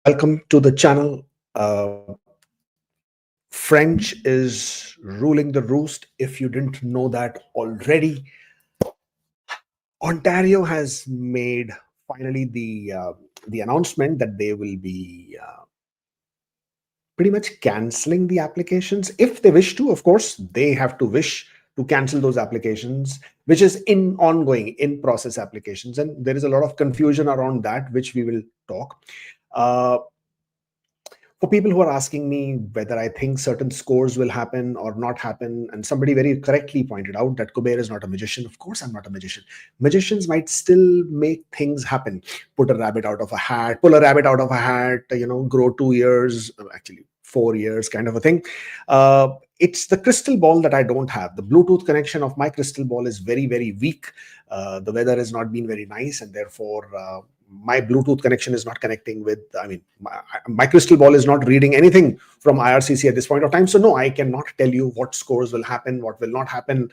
Welcome to the channel. French is ruling the roost. If you didn't know that already, Ontario has made finally the announcement that they will be pretty much canceling the applications if they wish to. Of course, they have to wish to cancel those applications, which is in ongoing, in process applications, and there is a lot of confusion around that, which we will talk. Uh, for people who are asking me whether I think certain scores will happen or not happen, and somebody very correctly pointed out that Kubeir is not a magician. Of course, I'm not a magician. Magicians might still make things happen. Put a rabbit out of a hat, pull a rabbit out of a hat, grow 2 years, actually 4 years, kind of a thing. It's the crystal ball that I don't have. The Bluetooth connection of my crystal ball is very, very weak. The weather has not been very nice, and therefore, my Bluetooth connection is not connecting with, my crystal ball is not reading anything from IRCC at this point of time. So no, I cannot tell you what scores will happen, what will not happen,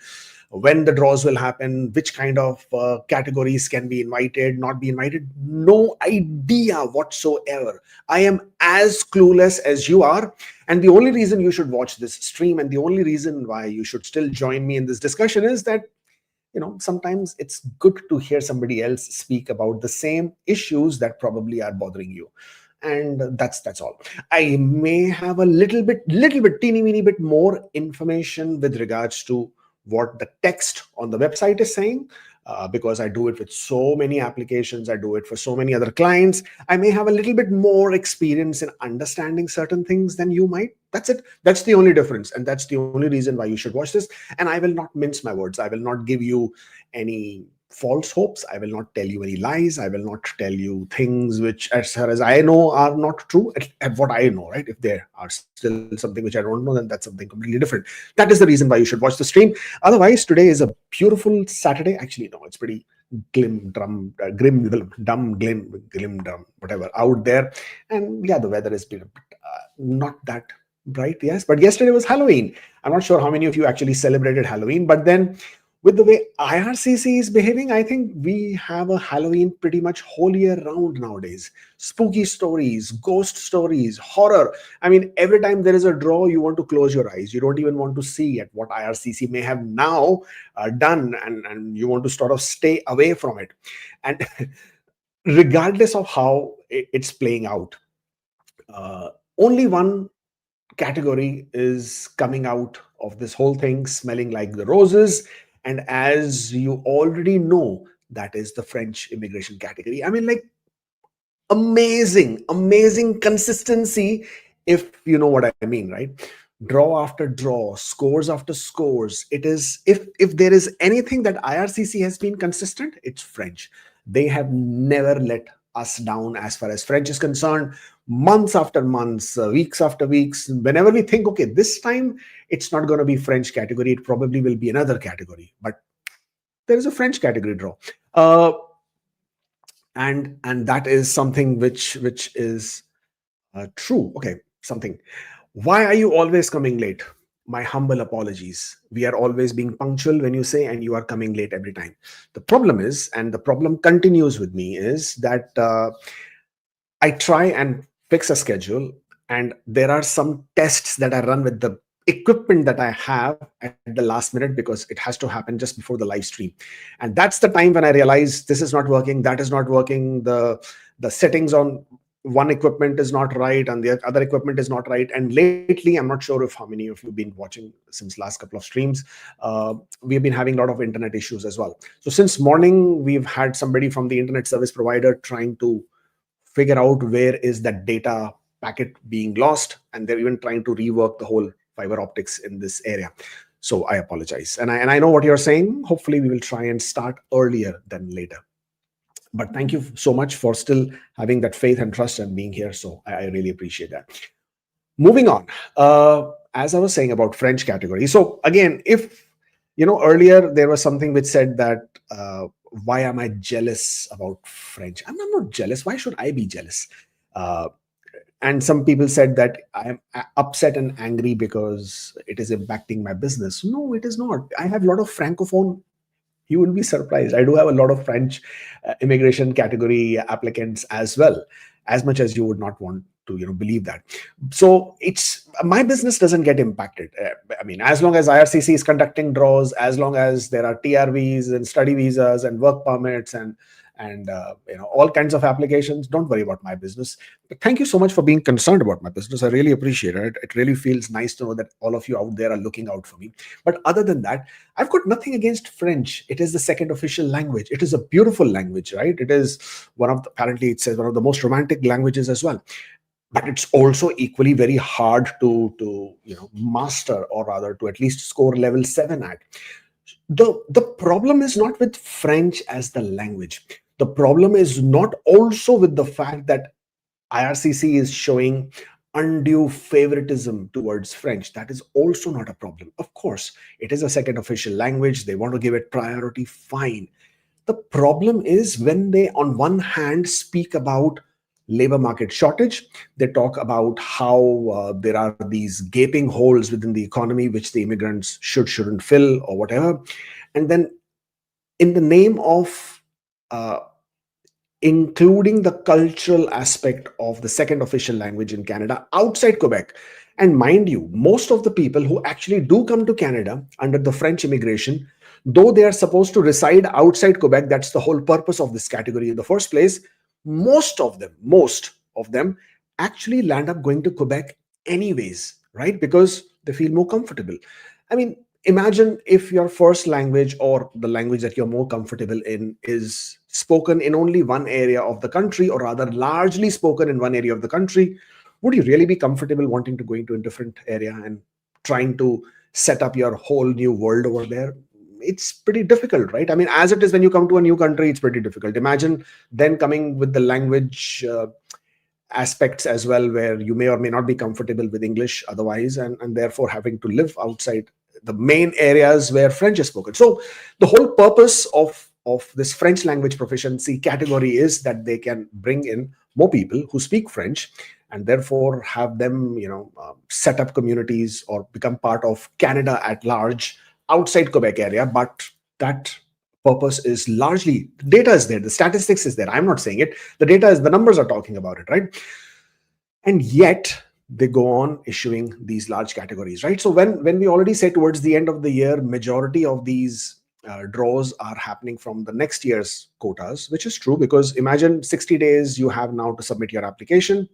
when the draws will happen, which kind of categories can be invited, not be invited. No idea whatsoever. I am as clueless as you are. And the only reason you should watch this stream, and the only reason why you should still join me in this discussion, is that sometimes it's good to hear somebody else speak about the same issues that probably are bothering you. And that's all. I may have a little bit teeny weeny bit more information with regards to what the text on the website is saying, because I do it with so many applications, I do it for so many other clients. I may have a little bit more experience in understanding certain things than you might. That's it. That's the only difference, and that's the only reason why you should watch this. And I will not mince my words. I will not give you any false hopes. I will not tell you any lies. I will not tell you things which, as far as I know, are not true at what I know, right? If there are still something which I don't know, then that's something completely different. That is the reason why you should watch the stream. Otherwise, today is a beautiful Saturday. Actually, no, it's pretty glim, drum, grim, dumb, glim, drum, whatever out there. And yeah, the weather has been not that bright, yes. But yesterday was Halloween. I'm not sure how many of you actually celebrated Halloween, but then with the way IRCC is behaving, I think we have a Halloween pretty much whole year round nowadays. Spooky stories, ghost stories, horror. I mean, every time there is a draw, you want to close your eyes. You don't even want to see at what IRCC may have now done, and you want to sort of stay away from it. And regardless of how it's playing out, only one category is coming out of this whole thing smelling like the roses. And as you already know, that is the French immigration category. I mean, like, amazing consistency, if you know what I mean, right? Draw after draw, scores after scores. It is, if there is anything that IRCC has been consistent, it's French. They have never let us down as far as French is concerned. Months after months, weeks after weeks, whenever we think, okay, this time it's not going to be French category, it probably will be another category, but there is a French category draw. And that is something which is true. Okay, something. Why are you always coming late? My humble apologies. We are always being punctual when you say, and you are coming late every time. The problem is, and the problem continues with me, is that I try and fix a schedule, and there are some tests that I run with the equipment that I have at the last minute, because it has to happen just before the live stream. And that's the time when I realize this is not working, that is not working, the settings on one equipment is not right, and the other equipment is not right. And lately, I'm not sure if how many of you have been watching since last couple of streams, we've been having a lot of internet issues as well. So since morning, we've had somebody from the internet service provider trying to figure out where is that data packet being lost, and they're even trying to rework the whole fiber optics in this area. So I apologize, and I know what you're saying. Hopefully we will try and start earlier than later. But thank you so much for still having that faith and trust and being here. So I really appreciate that. Moving on, as I was saying about French category. So again, if earlier there was something which said that why am I jealous about French? I'm not jealous. Why should I be jealous? And some people said that I am upset and angry because it is impacting my business. No, it is not. I have a lot of Francophone. You will be surprised. I do have a lot of French immigration category applicants as well. as much as you would not want to believe that. So it's my business doesn't get impacted. I mean, as long as IRCC is conducting draws, as long as there are TRVs and study visas and work permits and all kinds of applications, don't worry about my business. But thank you so much for being concerned about my business. I really appreciate it. It really feels nice to know that all of you out there are looking out for me. But other than that, I've got nothing against French. It is the second official language. It is a beautiful language, right? It is apparently it says one of the most romantic languages as well. But it's also equally very hard to master, or rather to at least score level 7 at. The problem is not with French as the language. The problem is not also with the fact that IRCC is showing undue favoritism towards French. That is also not a problem. Of course, it is a second official language. They want to give it priority. Fine. The problem is when they, on one hand, speak about labor market shortage. They talk about how there are these gaping holes within the economy which the immigrants shouldn't fill or whatever. And then in the name of including the cultural aspect of the second official language in Canada outside Quebec. And mind you, most of the people who actually do come to Canada under the French immigration, though they are supposed to reside outside Quebec, that's the whole purpose of this category in the first place, most of them actually land up going to Quebec anyways, right? Because they feel more comfortable. I mean, imagine if your first language, or the language that you're more comfortable in, is spoken in only one area of the country, or rather largely spoken in one area of the country. Would you really be comfortable wanting to go into a different area and trying to set up your whole new world over there? It's pretty difficult, right? I mean, as it is when you come to a new country, it's pretty difficult. Imagine then coming with the language aspects as well, where you may or may not be comfortable with English otherwise, and therefore having to live outside the main areas where French is spoken. So the whole purpose of this French language proficiency category is that they can bring in more people who speak French, and therefore have them set up communities or become part of Canada at large outside Quebec area. But that purpose is largely, data is there, the statistics is there. I'm not saying it. The data is, the numbers are talking about it, right? And yet they go on issuing these large categories, right? So when we already say towards the end of the year, majority of these draws are happening from the next year's quotas, which is true, because imagine 60 days you have now to submit your application.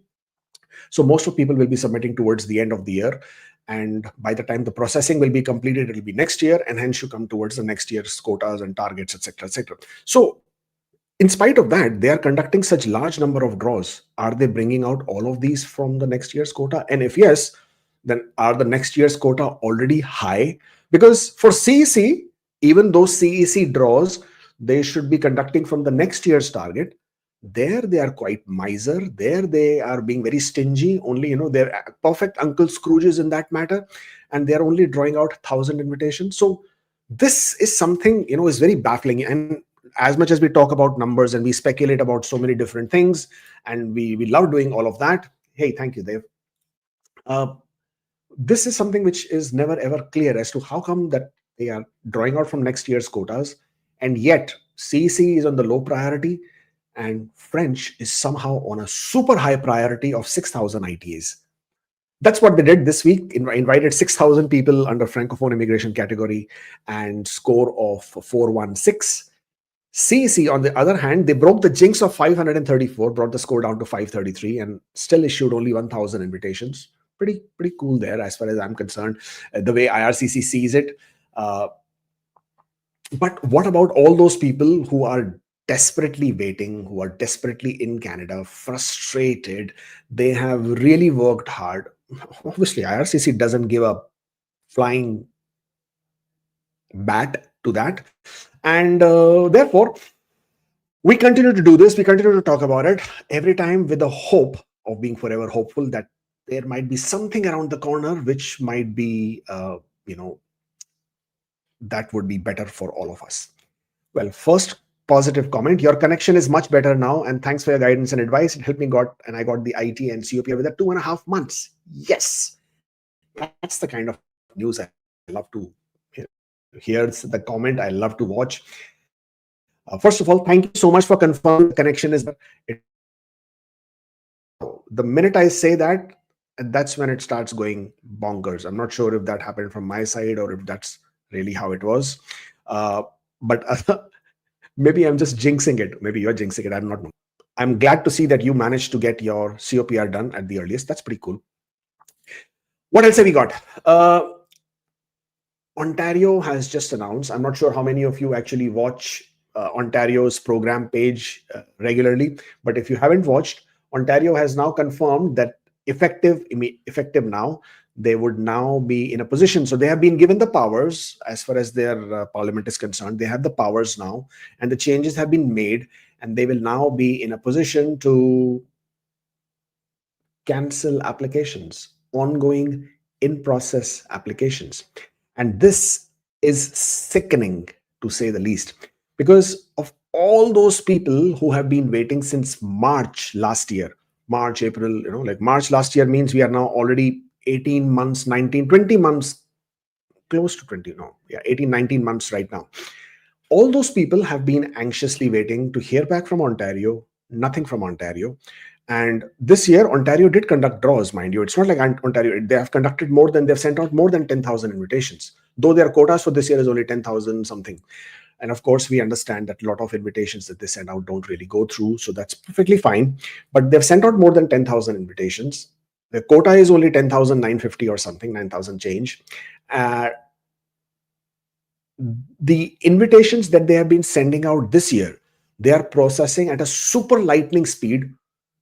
So most of people will be submitting towards the end of the year. And by the time the processing will be completed, it will be next year, and hence you come towards the next year's quotas and targets, etc., etc. So in spite of that, they are conducting such large number of draws. Are they bringing out all of these from the next year's quota? And if yes, then are the next year's quota already high? Because for CEC, even those CEC draws, they should be conducting from the next year's target. There they are quite miser. There they are being very stingy. Only, they're perfect Uncle Scrooges in that matter. And they're only drawing out 1,000 invitations. So this is something, is very baffling. And as much as we talk about numbers and we speculate about so many different things, and we love doing all of that. Hey, thank you, Dave. This is something which is never ever clear as to how come that they are drawing out from next year's quotas, and yet CEC is on the low priority, and French is somehow on a super high priority of 6,000 ITAs. That's what they did this week. Invited 6,000 people under Francophone immigration category and score of 416. CEC, on the other hand, they broke the jinx of 534, brought the score down to 533, and still issued only 1,000 invitations. Pretty cool there, as far as I'm concerned, the way IRCC sees it. But what about all those people who are desperately waiting, who are desperately in Canada, frustrated? They have really worked hard. Obviously, IRCC doesn't give a flying bat to that. And therefore, we continue to do this. We continue to talk about it every time with the hope of being forever hopeful that there might be something around the corner which might be, that would be better for all of us. Well, first positive comment: your connection is much better now, and thanks for your guidance and advice. It helped me and I got the IT and COPA within 2.5 months. Yes, that's the kind of news I love to hear. Here's the comment I love to watch. First of all, thank you so much for confirming the connection is better. It The minute I say that, that's when it starts going bonkers. I'm not sure if that happened from my side or if that's really how it was. Uh, but maybe I'm just jinxing it. Maybe you're jinxing it. I'm not. I'm glad to see that you managed to get your COPR done at the earliest. That's pretty cool. What else have we got? Ontario has just announced. I'm not sure how many of you actually watch Ontario's program page regularly, but if you haven't watched, Ontario has now confirmed that effective now, they would now be in a position. So they have been given the powers as far as their parliament is concerned. They have the powers now, and the changes have been made, and they will now be in a position to cancel applications, ongoing in process applications. And this is sickening, to say the least, because of all those people who have been waiting since March last year. March, April, like March last year means we are now already 18 months, 19, 20 months, close to 20, no, yeah, 18, 19 months right now. All those people have been anxiously waiting to hear back from Ontario, nothing from Ontario. And this year, Ontario did conduct draws, mind you. It's not like Ontario, they have conducted more than, they've sent out more than 10,000 invitations, though their quotas for this year is only 10,000 something. And of course, we understand that a lot of invitations that they send out don't really go through. So that's perfectly fine. But they've sent out more than 10,000 invitations. The quota is only 10,950 or something, 9,000 change. The invitations that they have been sending out this year, they are processing at a super lightning speed.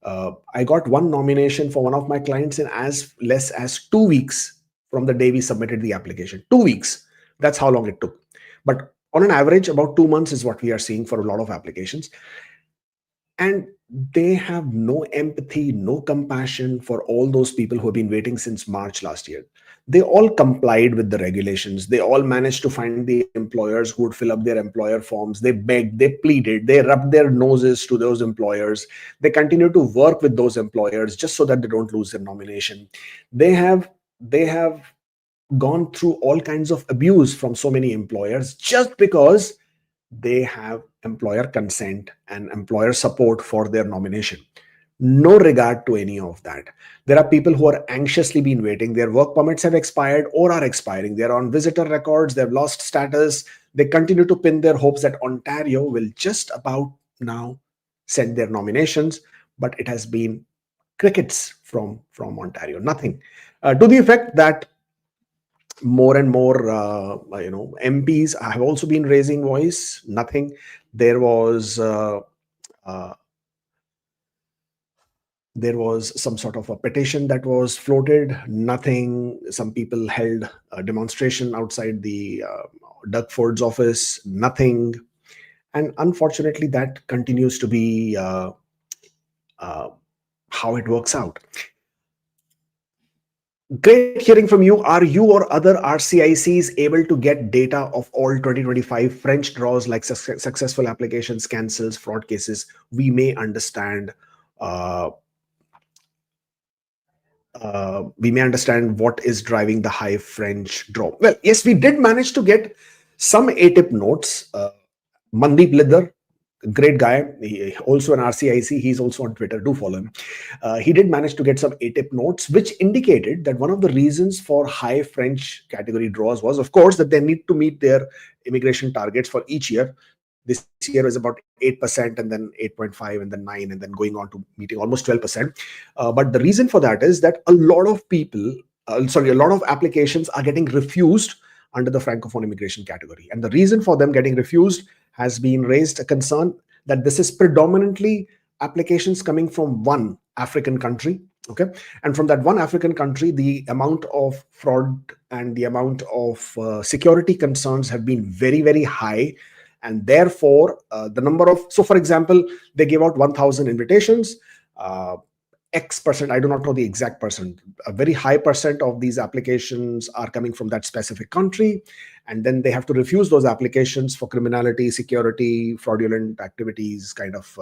I got one nomination for one of my clients in as less as 2 weeks from the day we submitted the application. 2 weeks. That's how long it took. But on an average, about 2 months is what we are seeing for a lot of applications. And they have no empathy, no compassion for all those people who have been waiting since March last year. They all complied with the regulations. They all managed to find the employers who would fill up their employer forms. They begged, they pleaded, they rubbed their noses to those employers. They continue to work with those employers just so that they don't lose their nomination. They have gone through all kinds of abuse from so many employers just because they have employer consent and employer support for their nomination. No regard to any of that. There are people who are anxiously been waiting. Their work permits have expired or are expiring. They're on visitor records. They've lost status. They continue to pin their hopes that Ontario will just about now send their nominations, but it has been crickets from Ontario. Nothing. To the effect that more and more MPs have also been raising voice. Nothing. There was some sort of a petition that was floated. Nothing. Some people held a demonstration outside the Doug Ford's office. Nothing. And unfortunately, that continues to be how it works out. Great hearing from you. Are you or other RCICs able to get data of all 2025 French draws, like successful applications, cancels, fraud cases? We may understand. We may understand what is driving the high French draw. Well, yes, we did manage to get some ATIP notes. Mandeep Lidhar, great guy, also an RCIC. He's also on Twitter. Do follow him. He did manage to get some ATIP notes, which indicated that one of the reasons for high French category draws was, of course, that they need to meet their immigration targets for each year. This year was about 8%, and then 8.5, and then 9, and then going on to meeting almost 12%. But the reason for that is that a lot of applications are getting refused under the Francophone immigration category. And the reason for them getting refused has been raised a concern that this is predominantly applications coming from one African country. Okay. And from that one African country, the amount of fraud and the amount of security concerns have been very, very high. And therefore, the number of, so for example, they gave out 1,000 invitations. X percent, I do not know the exact percent, a very high percent of these applications are coming from that specific country. And then they have to refuse those applications for criminality, security, fraudulent activities kind of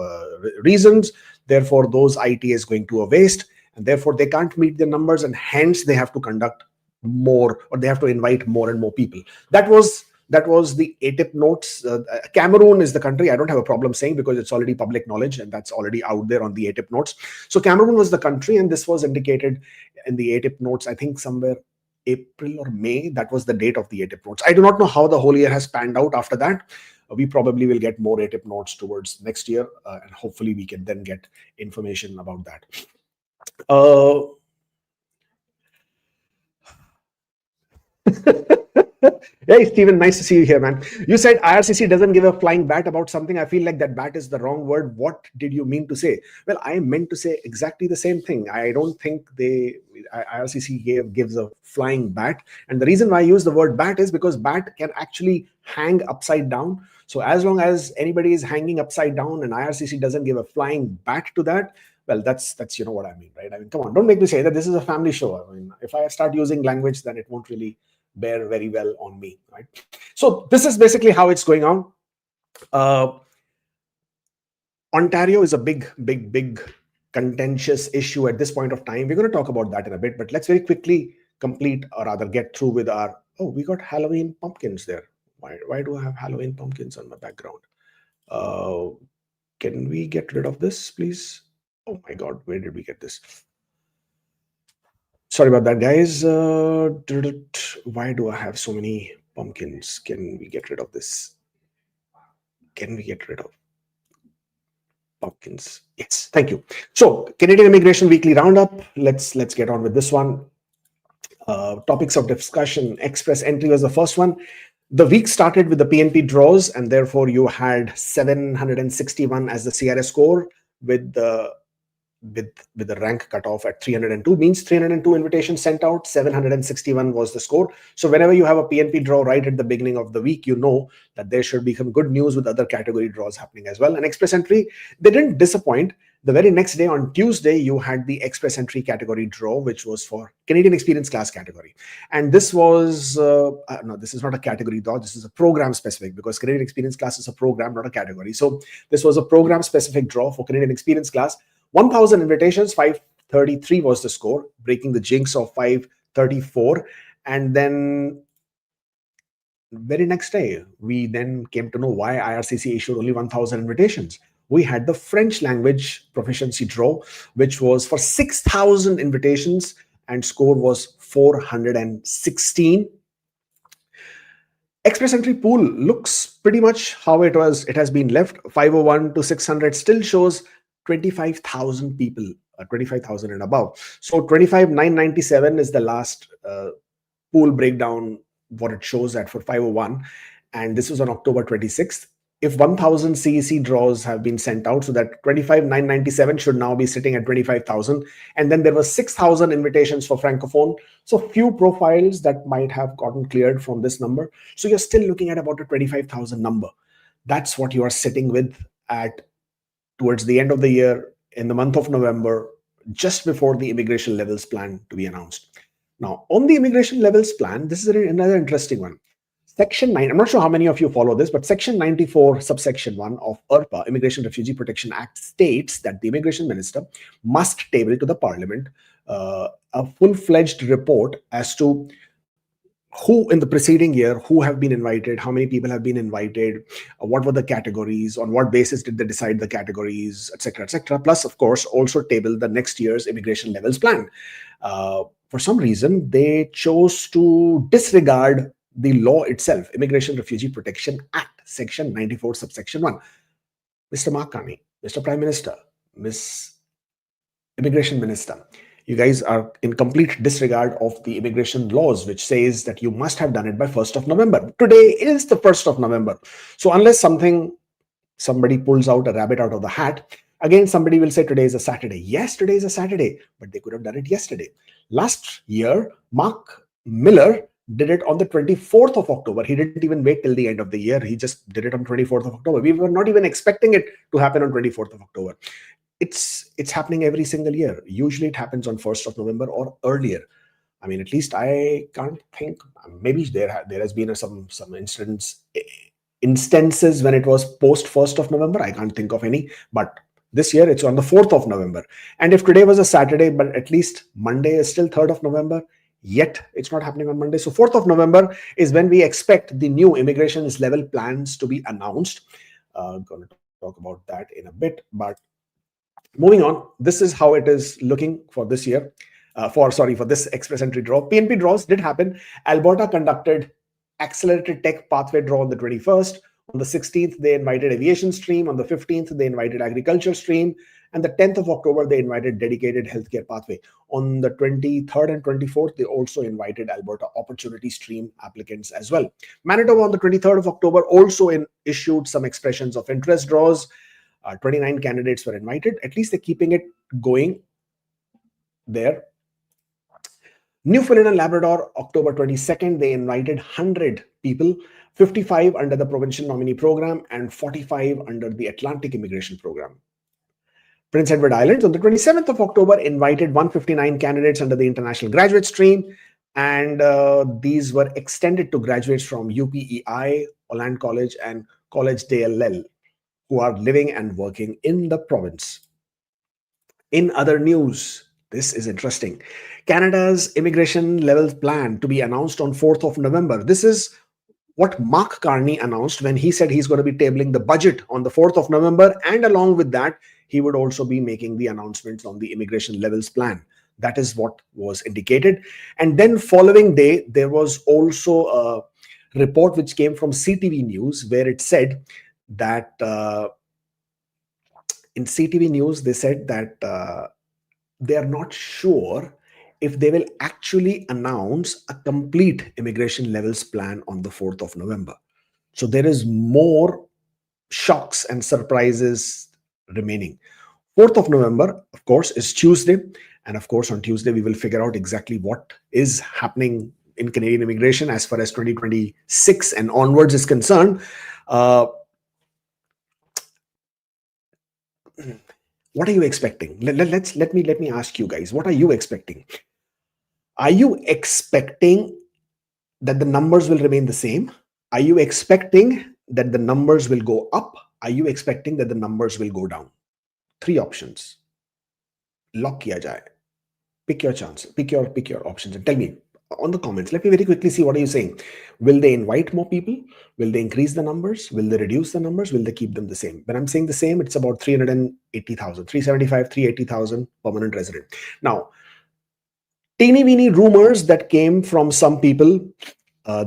reasons. Therefore, those IT is going to a waste. And therefore, they can't meet their numbers. And hence, they have to conduct more, or they have to invite more and more people. That was That was the ATIP notes. Cameroon is the country. I don't have a problem saying because it's already public knowledge and that's already out there on the ATIP notes. So Cameroon was the country, and this was indicated in the ATIP notes, I think somewhere April or May. That was the date of the ATIP notes. I do not know how the whole year has panned out after that. We probably will get more ATIP notes towards next year, and hopefully we can then get information about that. Hey, Stephen, nice to see you here, man. You said IRCC doesn't give a flying bat about something. I feel like that bat is the wrong word. What did you mean to say? Well, I meant to say exactly the same thing. I don't think IRCC gives a flying bat. And the reason why I use the word bat is because bat can actually hang upside down. So as long as anybody is hanging upside down and IRCC doesn't give a flying bat to that, well, that's you know what I mean, right? I mean, come on, don't make me say that this is a family show. I mean, if I start using language, then it won't really bear very well on me, right? So this is basically how it's going on. Ontario is a big contentious issue at this point of time. We're going to talk about that in a bit, but let's very quickly complete, or rather get through with our, oh, we got Halloween pumpkins there. Why do I have Halloween pumpkins on my background? Can we get rid of this, please? Oh my God, where did we get this? Sorry about that, guys. Why do I have so many pumpkins? Can we get rid of this? Can we get rid of pumpkins? Yes, thank you. So, Canadian Immigration Weekly Roundup. Let's get on with this one. Topics of discussion. Express entry was the first one. The week started with the PNP draws, and therefore you had 761 as the CRS score, with the rank cutoff at 302, means 302 invitations sent out, 761 was the score. So whenever you have a PNP draw right at the beginning of the week, you know that there should be some good news with other category draws happening as well. And express entry, they didn't disappoint. The very next day, on Tuesday, you had the express entry category draw, which was for Canadian Experience Class category. And this was, no, this is not a category draw. This is a program specific, because Canadian Experience Class is a program, not a category. So this was a program specific draw for Canadian Experience Class. 1,000 invitations, 533 was the score, breaking the jinx of 534. And then very next day, we then came to know why IRCC issued only 1,000 invitations. We had the French language proficiency draw, which was for 6,000 invitations, and score was 416. Express entry pool looks pretty much how it was. It has been left. 501 to 600 still shows 25,000 people, 25,000 and above. So 25,997 is the last pool breakdown, what it shows at for 501. And this was on October 26th. If 1,000 CEC draws have been sent out, so that 25,997 should now be sitting at 25,000. And then there were 6,000 invitations for Francophone. So few profiles that might have gotten cleared from this number. So you're still looking at about a 25,000 number. That's what you are sitting with at towards the end of the year, in the month of November, just before the immigration levels plan to be announced. Now, on the immigration levels plan, this is another interesting one. Section 9, I'm not sure how many of you follow this, but Section 94, subsection 1 of IRPA, Immigration Refugee Protection Act, states that the immigration minister must table to the parliament a full-fledged report as to who in the preceding year, who have been invited, how many people have been invited, what were the categories, on what basis did they decide the categories, etc., etc. Plus, of course, also table the next year's immigration levels plan. For some reason, they chose to disregard the law itself, Immigration Refugee Protection Act, Section 94, subsection 1. Mr. Mark Carney, Mr. Prime Minister, Miss Immigration Minister, you guys are in complete disregard of the immigration laws, which says that you must have done it by 1st of November. Today is the 1st of November. So unless somebody pulls out a rabbit out of the hat, again, somebody will say today is a Saturday. Yes, today is a Saturday, but they could have done it yesterday. Last year, Mark Miller did it on the 24th of October. He didn't even wait till the end of the year. He just did it on 24th of October. We were not even expecting it to happen on 24th of October. It's happening every single year. Usually it happens on 1st of November or earlier. I mean, at least I can't think. Maybe there has been some instances when it was post 1st of November. I can't think of any. But this year it's on the 4th of November. And if today was a Saturday, but at least Monday is still 3rd of November, Yet it's not happening on Monday. So 4th of November is when we expect the new immigrations level plans to be announced. Going to talk about that in a bit, but moving on, this is how it is looking for this year. For this express entry draw. PNP draws did happen. Alberta conducted accelerated tech pathway draw on the 21st. On the 16th, they invited aviation stream. On the 15th, they invited agriculture stream. And the 10th of October, they invited dedicated healthcare pathway. On the 23rd and 24th, they also invited Alberta opportunity stream applicants as well. Manitoba on the 23rd of October also issued some expressions of interest draws. 29 candidates were invited. At least they're keeping it going there. Newfoundland and Labrador, October 22nd, they invited 100 people, 55 under the provincial nominee program and 45 under the Atlantic immigration program. Prince Edward Islands on the 27th of October invited 159 candidates under the international graduate stream, and these were extended to graduates from UPEI, Holland College and College DLL who are living and working in the province. In other news, this is interesting. Canada's immigration levels plan to be announced on 4th of November. This is what Mark Carney announced when he said he's going to be tabling the budget on the 4th of November. And along with that, he would also be making the announcements on the immigration levels plan. That is what was indicated. And then following day, there was also a report which came from CTV News where it said that in CTV News, they said that they are not sure if they will actually announce a complete immigration levels plan on the 4th of November. So there is more shocks and surprises remaining. 4th of November, of course, is Tuesday. And of course, on Tuesday, we will figure out exactly what is happening in Canadian immigration as far as 2026 and onwards is concerned. What are you expecting? Let me ask you guys, what are you expecting? Are you expecting that the numbers will remain the same? Are you expecting that the numbers will go up? Are you expecting that the numbers will go down? 3 options. Lock kiya jaye. Pick your chance. Pick your options and tell me on the comments. Let me very quickly see what are you saying. Will they invite more people? Will they increase the numbers? Will they reduce the numbers? Will they keep them the same? When I'm saying the same, it's about 380,000, 375, 380,000 permanent resident. Now, teeny weeny rumors that came from some people,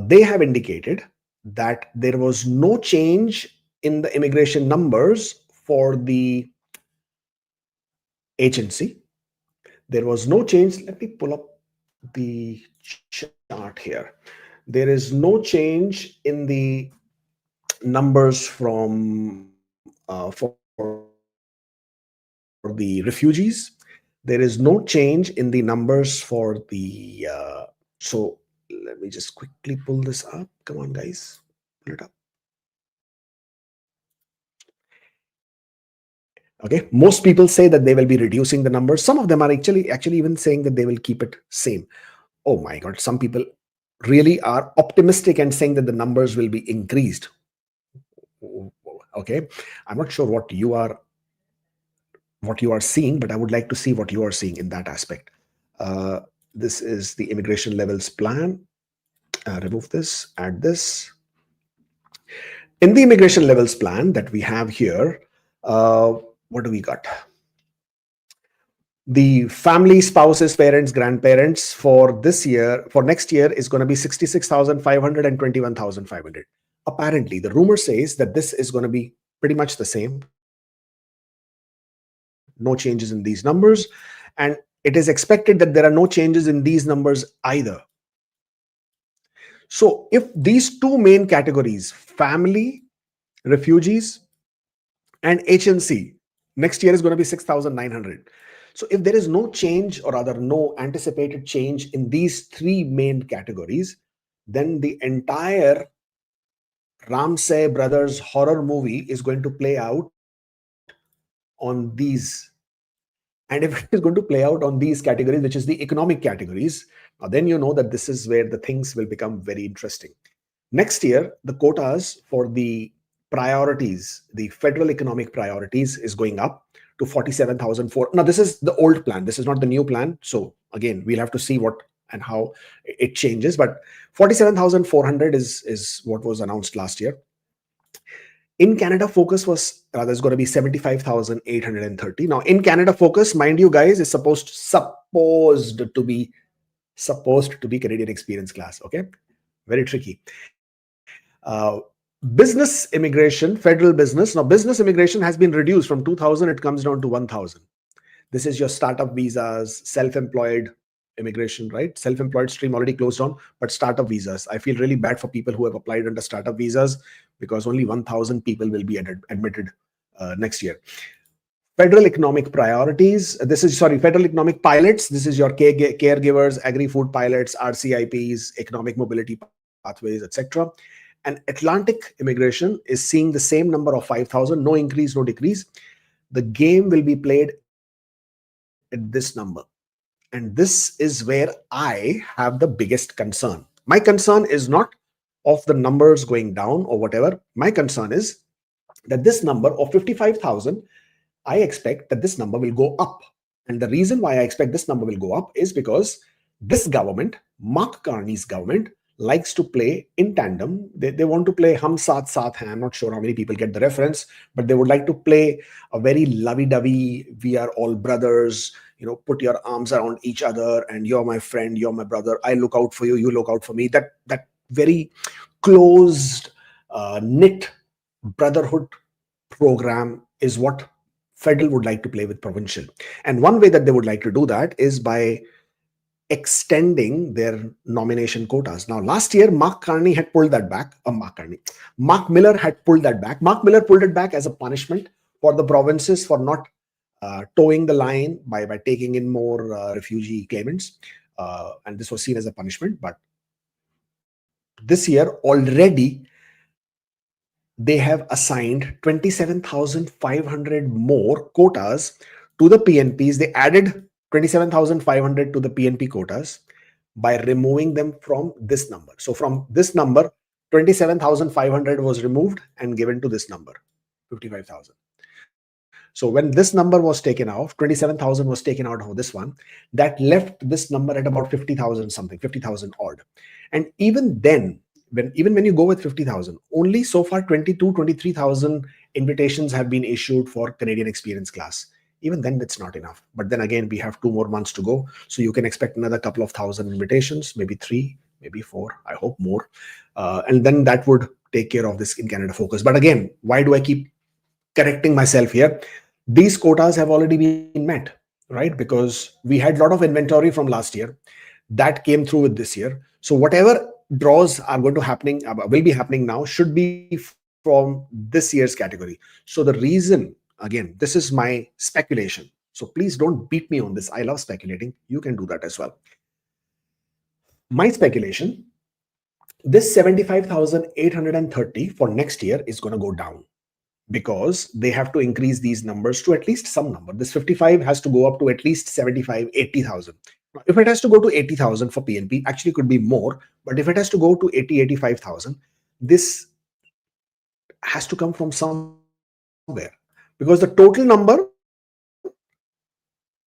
they have indicated that there was no change in the immigration numbers for the agency. There was no change. Let me pull up the chart here. There is no change in the numbers from for the refugees. There is no change in the numbers for the so let me just quickly pull this up. Come on, guys, pull it up. Okay, most people say that they will be reducing the numbers. Some of them are actually even saying that they will keep it same. Oh my God, some people really are optimistic and saying that the numbers will be increased. Okay, I'm not sure what you are seeing, but I would like to see what you are seeing in that aspect. This is the immigration levels plan. Remove this, add this. In the immigration levels plan that we have here, what do we got? The family, spouses, parents, grandparents for this year, for next year is going to be 66,500 and 21,500. Apparently, the rumor says that this is going to be pretty much the same. No changes in these numbers. And it is expected that there are no changes in these numbers either. So if these 2 main categories, family, refugees, and HNC, next year is going to be 6,900. So if there is no change, or rather no anticipated change in these 3 main categories, then the entire Ramsay Brothers horror movie is going to play out on these. And if it is going to play out on these categories, which is the economic categories, then you know that this is where the things will become very interesting. Next year, the quotas for the priorities, the federal economic priorities, is going up to 47,004. Now, this is the old plan. This is not the new plan. So again, we'll have to see what and how it changes. But 47,400 is what was announced last year. In Canada, focus was rather is going to be 75,830. Now, in Canada, focus, mind you guys, is supposed to be Canadian experience class. Okay, very tricky. Business immigration, federal business. Now, business immigration has been reduced from 2,000. It comes down to 1,000. This is your startup visas, self-employed immigration, right? Self-employed stream already closed down, but startup visas. I feel really bad for people who have applied under startup visas because only 1,000 people will be admitted next year. Federal economic priorities. Federal economic pilots. This is your caregivers, agri-food pilots, RCIPs, economic mobility pathways, etc. And Atlantic immigration is seeing the same number of 5,000, no increase, no decrease. The game will be played at this number. And this is where I have the biggest concern. My concern is not of the numbers going down or whatever. My concern is that this number of 55,000, I expect that this number will go up. And the reason why I expect this number will go up is because this government, Mark Carney's government, likes to play in tandem. They want to play hum saath saath hai. I'm not sure how many people get the reference, but they would like to play a very lovey-dovey, we are all brothers, put your arms around each other and you're my friend, you're my brother, I look out for you, you look out for me. That very closed, knit brotherhood program is what federal would like to play with provincial. And one way that they would like to do that is by extending their nomination quotas. Now, last year, Mark Miller had pulled that back. Mark Miller pulled it back as a punishment for the provinces for not towing the line by taking in more refugee claimants. And this was seen as a punishment. But this year, already, they have assigned 27,500 more quotas to the PNPs. They added 27,500 to the PNP quotas by removing them from this number. So from this number, 27,500 was removed and given to this number, 55,000. So when this number was taken off, 27,000 was taken out of this one. That left this number at about 50,000 something, 50,000 odd. And even then, even when you go with 50,000, only so far 23,000 invitations have been issued for Canadian experience class. Even then, that's not enough. But then again, we have 2 more months to go. So you can expect another couple of thousand invitations, maybe 3, maybe 4, I hope more. And then that would take care of this in Canada focus. But again, why do I keep correcting myself here? These quotas have already been met, right? Because we had a lot of inventory from last year. That came through with this year. So whatever draws are going to will be happening now should be from this year's category. So the reason, again, this is my speculation. So please don't beat me on this. I love speculating. You can do that as well. My speculation, this 75,830 for next year is going to go down because they have to increase these numbers to at least some number. This 55 has to go up to at least 75, 80,000. Now, if it has to go to 80,000 for PNP, actually could be more, but if it has to go to 80, 85,000, this has to come from somewhere. Because the total number,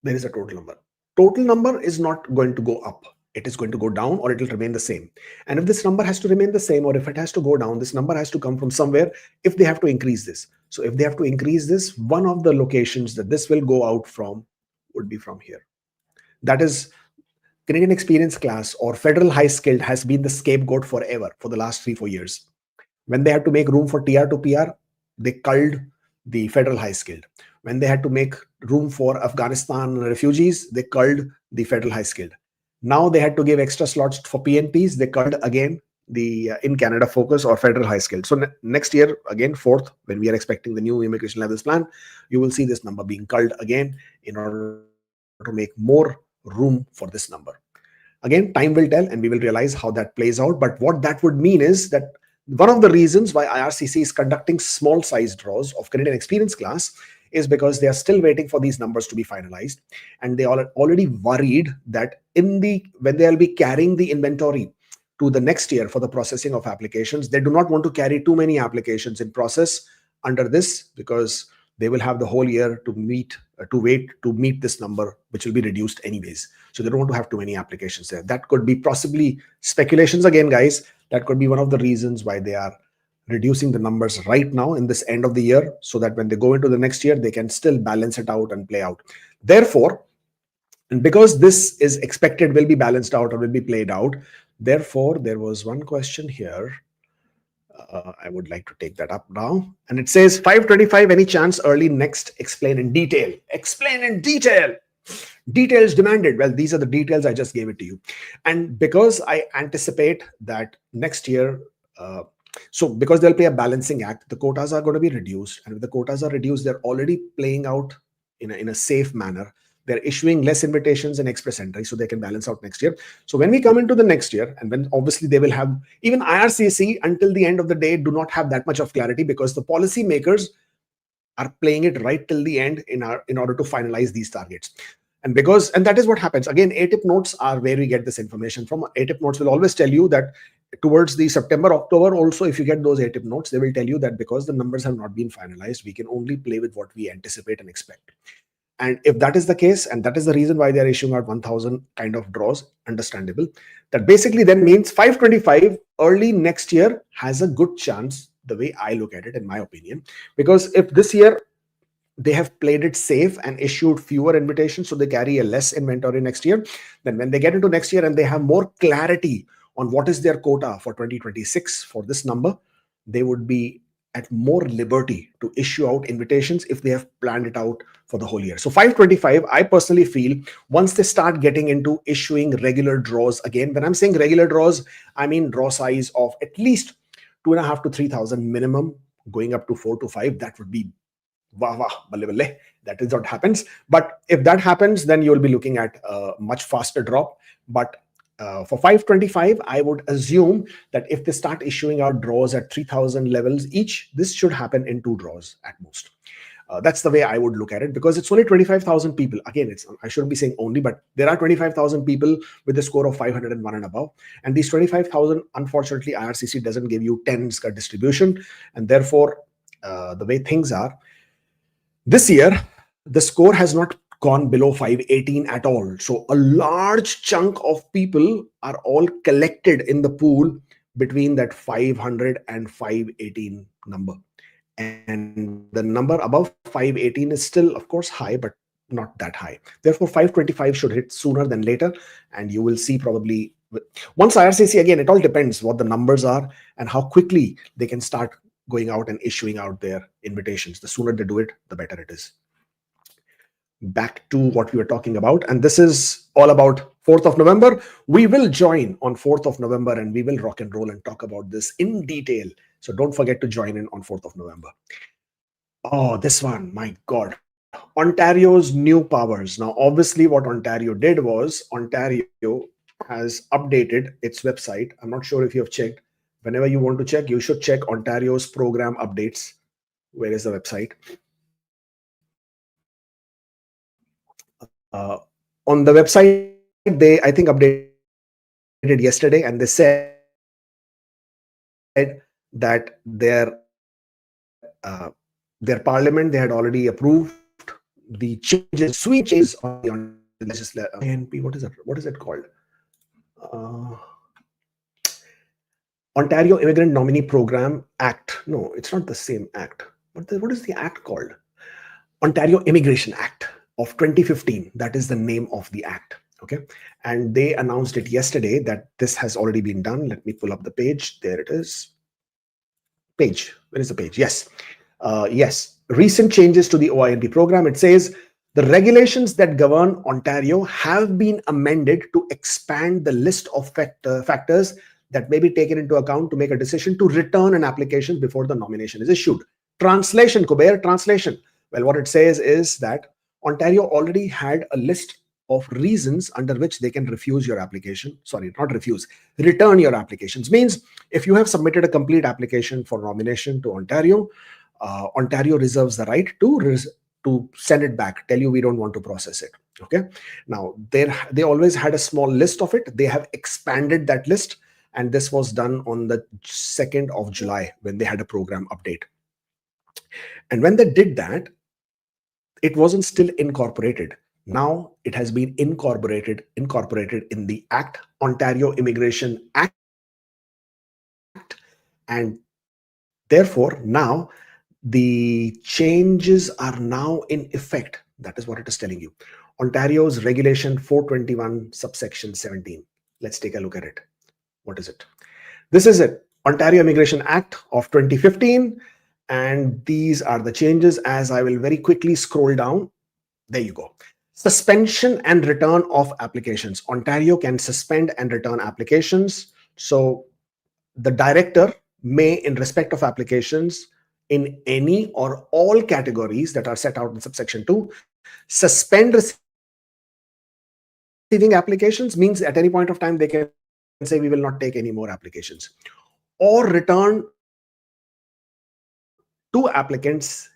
there is a total number. Total number is not going to go up. It is going to go down or it will remain the same. And if this number has to remain the same or if it has to go down, this number has to come from somewhere if they have to increase this. So if they have to increase this, one of the locations that this will go out from would be from here. That is, Canadian experience class or federal high skilled has been the scapegoat forever for the last 3-4 years. When they had to make room for TR to PR, they culled the federal high skilled. When they had to make room for Afghanistan refugees, they culled the federal high skilled. Now they had to give extra slots for PNPs. They culled again the in Canada focus or federal high skilled. So next year, again, 4th, when we are expecting the new immigration levels plan, you will see this number being culled again in order to make more room for this number. Again, time will tell and we will realize how that plays out. But what that would mean is that one of the reasons why IRCC is conducting small size draws of Canadian experience class is because they are still waiting for these numbers to be finalized. And they are already worried that when they'll be carrying the inventory to the next year for the processing of applications, they do not want to carry too many applications in process under this because they will have the whole year to wait to meet this number, which will be reduced anyways. So they don't want to have too many applications there. That could be possibly speculations again, guys. That could be one of the reasons why they are reducing the numbers right now in this end of the year, so that when they go into the next year, they can still balance it out and play out. Therefore, and because this is expected will be balanced out or will be played out, therefore, there was one question here. I would like to take that up now. And it says 525, any chance early next? Explain in detail. Explain in detail. Details demanded. Well, these are the details. I just gave it to you. And because I anticipate that next year, so because they'll play a balancing act, the quotas are going to be reduced. And if the quotas are reduced, they're already playing out in a safe manner. They're issuing less invitations and express entry so they can balance out next year. So when we come into the next year, and when obviously they will have, even IRCC until the end of the day do not have that much of clarity, because the policy makers are playing it right till the end in order to finalize these targets. And that is what happens. Again, ATIP notes are where we get this information from. ATIP notes will always tell you that towards the September, October also, if you get those ATIP notes, they will tell you that because the numbers have not been finalized, we can only play with what we anticipate and expect. And if that is the case, and that is the reason why they are issuing out 1,000 kind of draws, understandable, that basically then means 525 early next year has a good chance, the way I look at it, in my opinion. Because if this year they have played it safe and issued fewer invitations, so they carry a less inventory next year, then when they get into next year and they have more clarity on what is their quota for 2026 for this number, they would be at more liberty to issue out invitations if they have planned it out for the whole year. So 525, I personally feel once they start getting into issuing regular draws again, when I'm saying regular draws, I mean draw size of at least 2.5 to 3,000 minimum, going up to 4 to 5, that would be wah wah, balle balle. That is what happens. But if that happens, then you'll be looking at a much faster drop. But for 525, I would assume that if they start issuing out draws at 3,000 levels each, this should happen in 2 draws at most. That's the way I would look at it, because it's only 25,000 people. Again, I shouldn't be saying only, but there are 25,000 people with a score of 501 and above. And these 25,000, unfortunately, IRCC doesn't give you 10s distribution. And therefore, the way things are, this year, the score has not gone below 518 at all. So a large chunk of people are all collected in the pool between that 500 and 518 number. And the number above 518 is still, of course, high, but not that high. Therefore, 525 should hit sooner than later. And you will see probably, once IRCC, again, it all depends what the numbers are and how quickly they can start going out and issuing out their invitations. The sooner they do it, the better it is. Back to what we were talking about, and this is all about 4th of November. We will join on 4th of November and we will rock and roll and talk about this in detail. So don't forget to join in on 4th of November. Oh, this one, my God. Ontario's new powers. Now, obviously, what Ontario did was Ontario has updated its website. I'm not sure if you have checked. Whenever you want to check, you should check Ontario's program updates. Where is the website? On the website, they, I think, updated yesterday, and they said that their parliament, they had already approved the changes, sweet changes on the legislation. INP, what is it? What is it called? Ontario Immigrant Nominee Program Act. No, it's not the same act. What is the act called? Ontario Immigration Act of 2015. That is the name of the act. Okay. And they announced it yesterday that this has already been done. Let me pull up the page. There it is. Page. Where is the page? Yes. Yes. Recent changes to the OINP program. It says the regulations that govern Ontario have been amended to expand the list of factors that may be taken into account to make a decision to return an application before the nomination is issued. Translation, Kubeir, translation. Well, what it says is that Ontario already had a list of reasons under which they can refuse your application. Sorry, not refuse, return your applications. Means if you have submitted a complete application for nomination to Ontario, Ontario reserves the right to send it back, tell you we don't want to process it. Okay. Now, they always had a small list of it. They have expanded that list. And this was done on the 2nd of July when they had a program update. And when they did that, it wasn't still incorporated. Now it has been incorporated in the Act, Ontario Immigration Act, and therefore now the changes are now in effect. That is what it is telling you. Ontario's Regulation 421 subsection 17. Let's take a look at it. What is it? This is it. Ontario Immigration Act of 2015. And these are the changes. As I will very quickly scroll down, there you go. Suspension and return of applications. Ontario can suspend and return applications. So the director may, in respect of applications in any or all categories that are set out in subsection 2, suspend receiving applications. Means at any point of time they can say we will not take any more applications, or return to applicants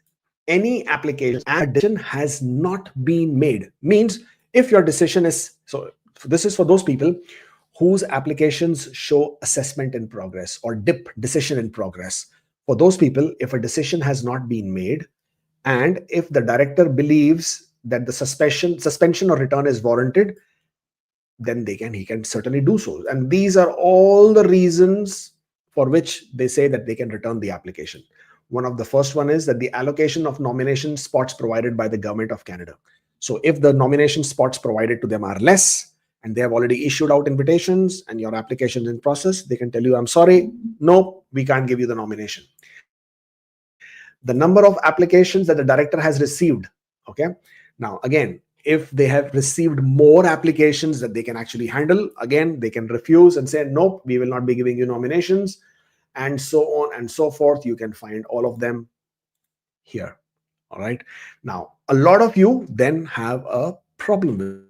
any applications and a decision has not been made. Means if your decision is, so this is for those people whose applications show assessment in progress or DIP, decision in progress. For those people, if a decision has not been made, and if the director believes that the suspension or return is warranted, then he can certainly do so. And these are all the reasons for which they say that they can return the application. One of the first one is that the allocation of nomination spots provided by the government of Canada. So if the nomination spots provided to them are less, and they have already issued out invitations and your application is in process, they can tell you, I'm sorry, no, we can't give you the nomination. The number of applications that the director has received, okay? Now, again, if they have received more applications that they can actually handle, again, they can refuse and say, nope, we will not be giving you nominations, and so on and so forth. You can find all of them here. All right. Now, a lot of you then have a problem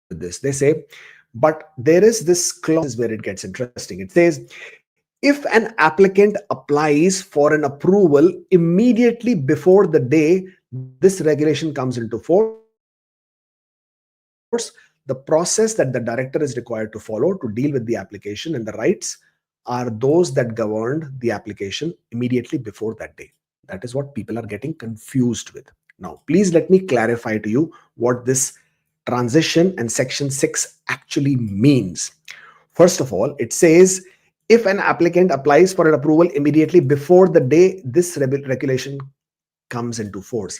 with this. They say, but there is this clause. This is where it gets interesting. It says, if an applicant applies for an approval immediately before the day this regulation comes into force, the process that the director is required to follow to deal with the application and the rights are those that governed the application immediately before that day. That is what people are getting confused with. Now, please let me clarify to you what this transition and section 6 actually means. First of all, it says if an applicant applies for an approval immediately before the day this regulation comes into force,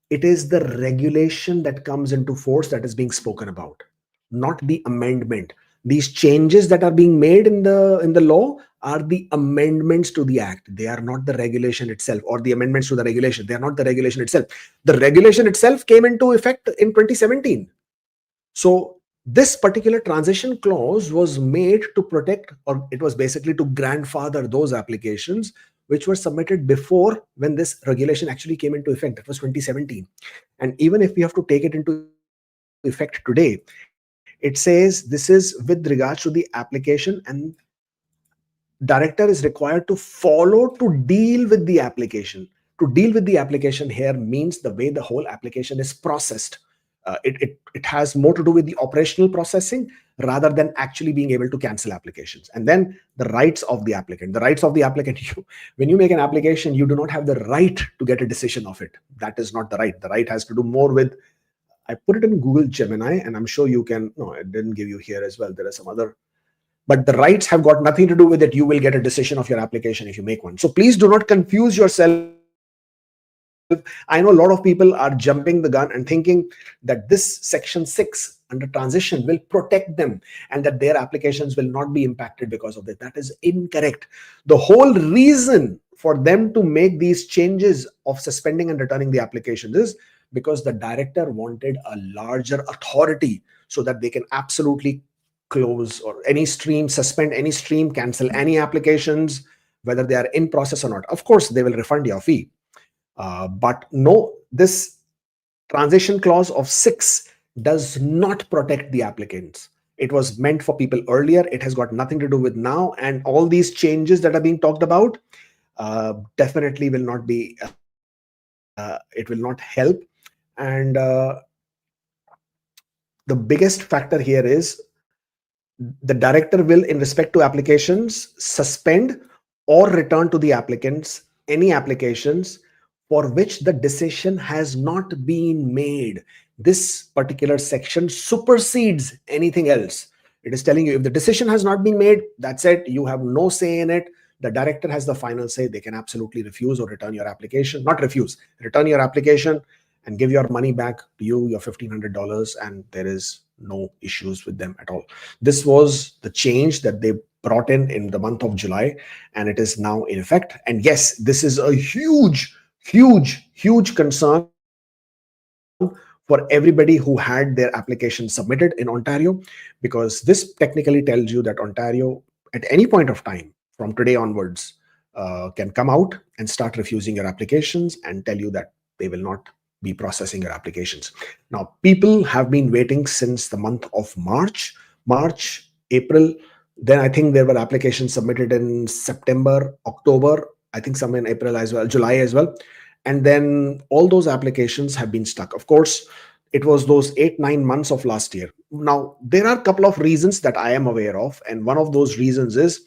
it is the regulation that comes into force that is being spoken about, not the amendment. These changes that are being made in the law are the amendments to the act. They are not the regulation itself, or the amendments to the regulation. They are not the regulation itself. The regulation itself came into effect in 2017. So this particular transition clause was made to protect, or it was basically to grandfather those applications which were submitted before when this regulation actually came into effect. That was 2017. And even if we have to take it into effect today, it says this is with regards to the application, and director is required to follow to deal with the application. To deal with the application here means the way the whole application is processed. It has more to do with the operational processing rather than actually being able to cancel applications. And then the rights of the applicant. The rights of the applicant, when you make an application, you do not have the right to get a decision of it. That is not the right. The right has to do more with, I put it in Google Gemini, and I'm sure you can, no, it didn't give you here as well. There are some other, but the rights have got nothing to do with it. You will get a decision of your application if you make one. So please do not confuse yourself. I know a lot of people are jumping the gun and thinking that this section 6 under transition will protect them and that their applications will not be impacted because of this. That is incorrect. The whole reason for them to make these changes of suspending and returning the applications is because the director wanted a larger authority so that they can absolutely close or any stream, suspend any stream, cancel any applications, whether they are in process or not. Of course, they will refund your fee. But no, this transition clause of 6 does not protect the applicants. It was meant for people earlier. It has got nothing to do with now. And all these changes that are being talked about definitely will not be, it will not help. And the biggest factor here is the director will, in respect to applications, suspend or return to the applicants any applications for which the decision has not been made. This particular section supersedes anything else. It is telling you if the decision has not been made, that's it. You have no say in it. The director has the final say. They can absolutely refuse or return your application. Not refuse, return your application and give your money back to you, your $1,500, and there is no issues with them at all. This was the change that they brought in the month of July, and it is now in effect. And yes, this is a huge concern for everybody who had their application submitted in Ontario, because this technically tells you that Ontario, at any point of time from today onwards, can come out and start refusing your applications and tell you that they will not be processing your applications. Now, people have been waiting since the month of March, April. Then I think there were applications submitted in September, October, I think some in April as well, July as well. And then all those applications have been stuck. Of course, it was those 8-9 months of last year. Now, there are a couple of reasons that I am aware of. And one of those reasons is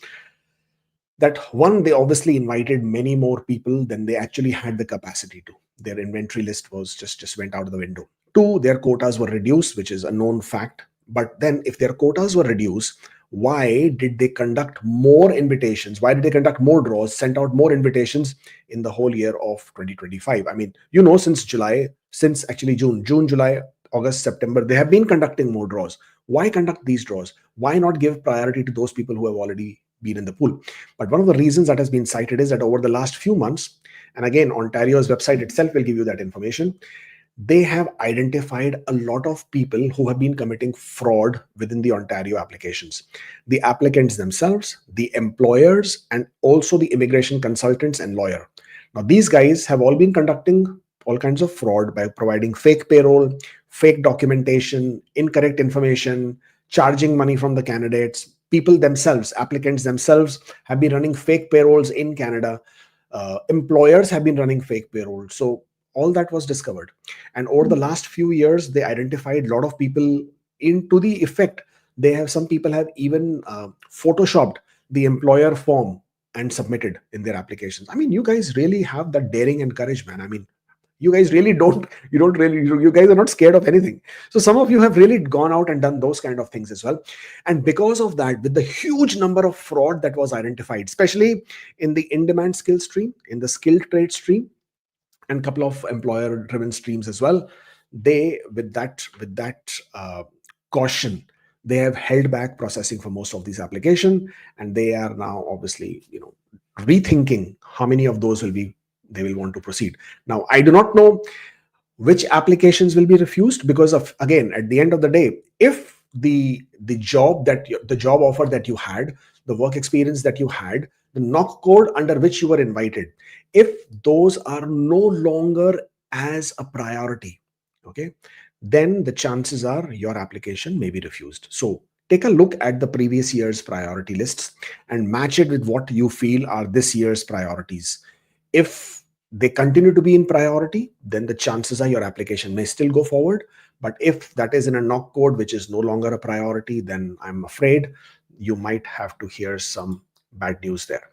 that, one, they obviously invited many more people than they actually had the capacity to. Their inventory list was just went out of the window. Two, their quotas were reduced, which is a known fact. But then if their quotas were reduced, why did they conduct more invitations? Why did they conduct more draws, sent out more invitations in the whole year of 2025? I mean, since July, since actually June, July, August, September, they have been conducting more draws. Why conduct these draws? Why not give priority to those people who have already been in the pool? But one of the reasons that has been cited is that over the last few months, and again, Ontario's website itself will give you that information, they have identified a lot of people who have been committing fraud within the Ontario applications. The applicants themselves, the employers, and also the immigration consultants and lawyer. Now, these guys have all been conducting all kinds of fraud by providing fake payroll, fake documentation, incorrect information, charging money from the candidates. People themselves, applicants themselves, have been running fake payrolls in Canada. Employers have been running fake payroll. So all that was discovered. And over the last few years, they identified a lot of people into the effect. Some people have even photoshopped the employer form and submitted in their applications. I mean, you guys really have that daring and courage, man. I mean, you guys really you guys are not scared of anything. So some of you have really gone out and done those kind of things as well. And because of that, with the huge number of fraud that was identified, especially in the in-demand skill stream, in the skilled trade stream, and a couple of employer driven streams as well, they, with that caution, they have held back processing for most of these applications, and they are now obviously rethinking how many of those they will want to proceed. Now, I do not know which applications will be refused, because of, again, at the end of the day, if the job offer that you had, the work experience that you had, the knock code under which you were invited, if those are no longer as a priority, okay, then the chances are your application may be refused. So take a look at the previous year's priority lists and match it with what you feel are this year's priorities. If they continue to be in priority, then the chances are your application may still go forward. But if that is in a knock code which is no longer a priority, then I'm afraid you might have to hear some bad news there.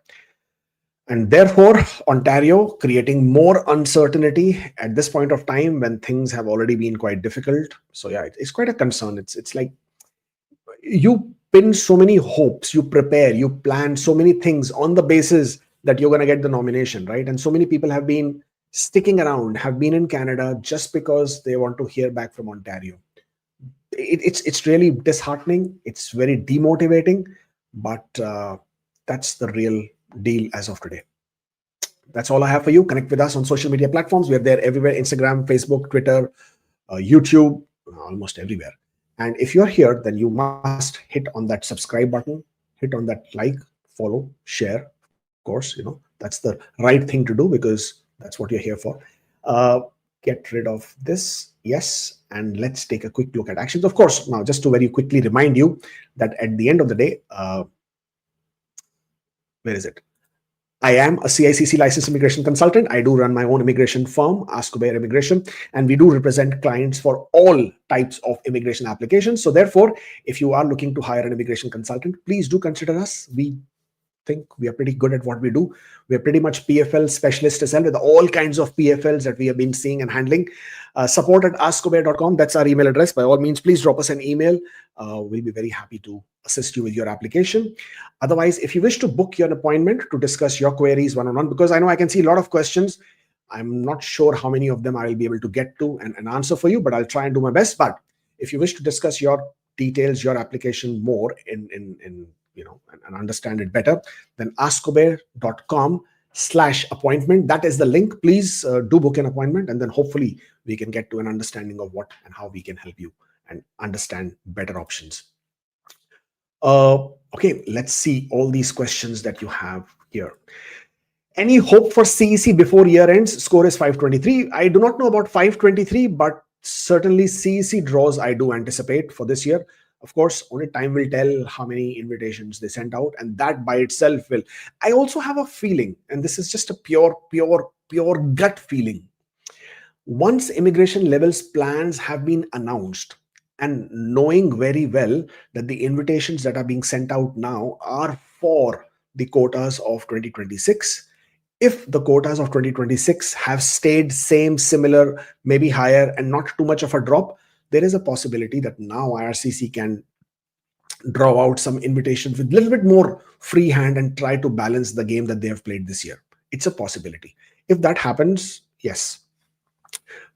And therefore, Ontario creating more uncertainty at this point of time when things have already been quite difficult. So yeah, it's quite a concern. It's like you pin so many hopes, you prepare, you plan so many things on the basis that you're going to get the nomination, right? And so many people have been sticking around, have been in Canada just because they want to hear back from Ontario. It's really disheartening. It's very demotivating, but that's the real deal as of today. That's all I have for you. Connect with us on social media platforms. We are there everywhere: Instagram, Facebook, Twitter, YouTube, almost everywhere. And if you're here, then you must hit on that subscribe button, hit on that like, follow, share. Of course, that's the right thing to do, because that's what you're here for. Get rid of this. Yes. And let's take a quick look at actions. Of course, now just to very quickly remind you that at the end of the day, where is it? I am a CICC licensed immigration consultant. I do run my own immigration firm, Ask Kubeir Immigration, and we do represent clients for all types of immigration applications. So therefore, if you are looking to hire an immigration consultant, please do consider us. We think we are pretty good at what we do. We are pretty much PFL specialists as well, with all kinds of PFLs that we have been seeing and handling. Support at askkubeir.com. That's our email address. By all means, please drop us an email. We'll be very happy to assist you with your application. Otherwise, if you wish to book your appointment to discuss your queries one-on-one, because I know I can see a lot of questions, I'm not sure how many of them I will be able to get to and answer for you, but I'll try and do my best. But if you wish to discuss your details, your application more in and understand it better, then askkubeir.com/appointment. That is the link. Please do book an appointment, and then hopefully we can get to an understanding of what and how we can help you and understand better options. Okay, let's see all these questions that you have here. Any hope for CEC before year ends? Score is 523. I do not know about 523, but certainly CEC draws I do anticipate for this year. Of course, only time will tell how many invitations they sent out, and that by itself will. I also have a feeling, and this is just a pure gut feeling. Once immigration levels plans have been announced, and knowing very well that the invitations that are being sent out now are for the quotas of 2026, if the quotas of 2026 have stayed same, similar, maybe higher, and not too much of a drop, there is a possibility that now IRCC can draw out some invitations with a little bit more free hand and try to balance the game that they have played this year. It's a possibility. If that happens, yes,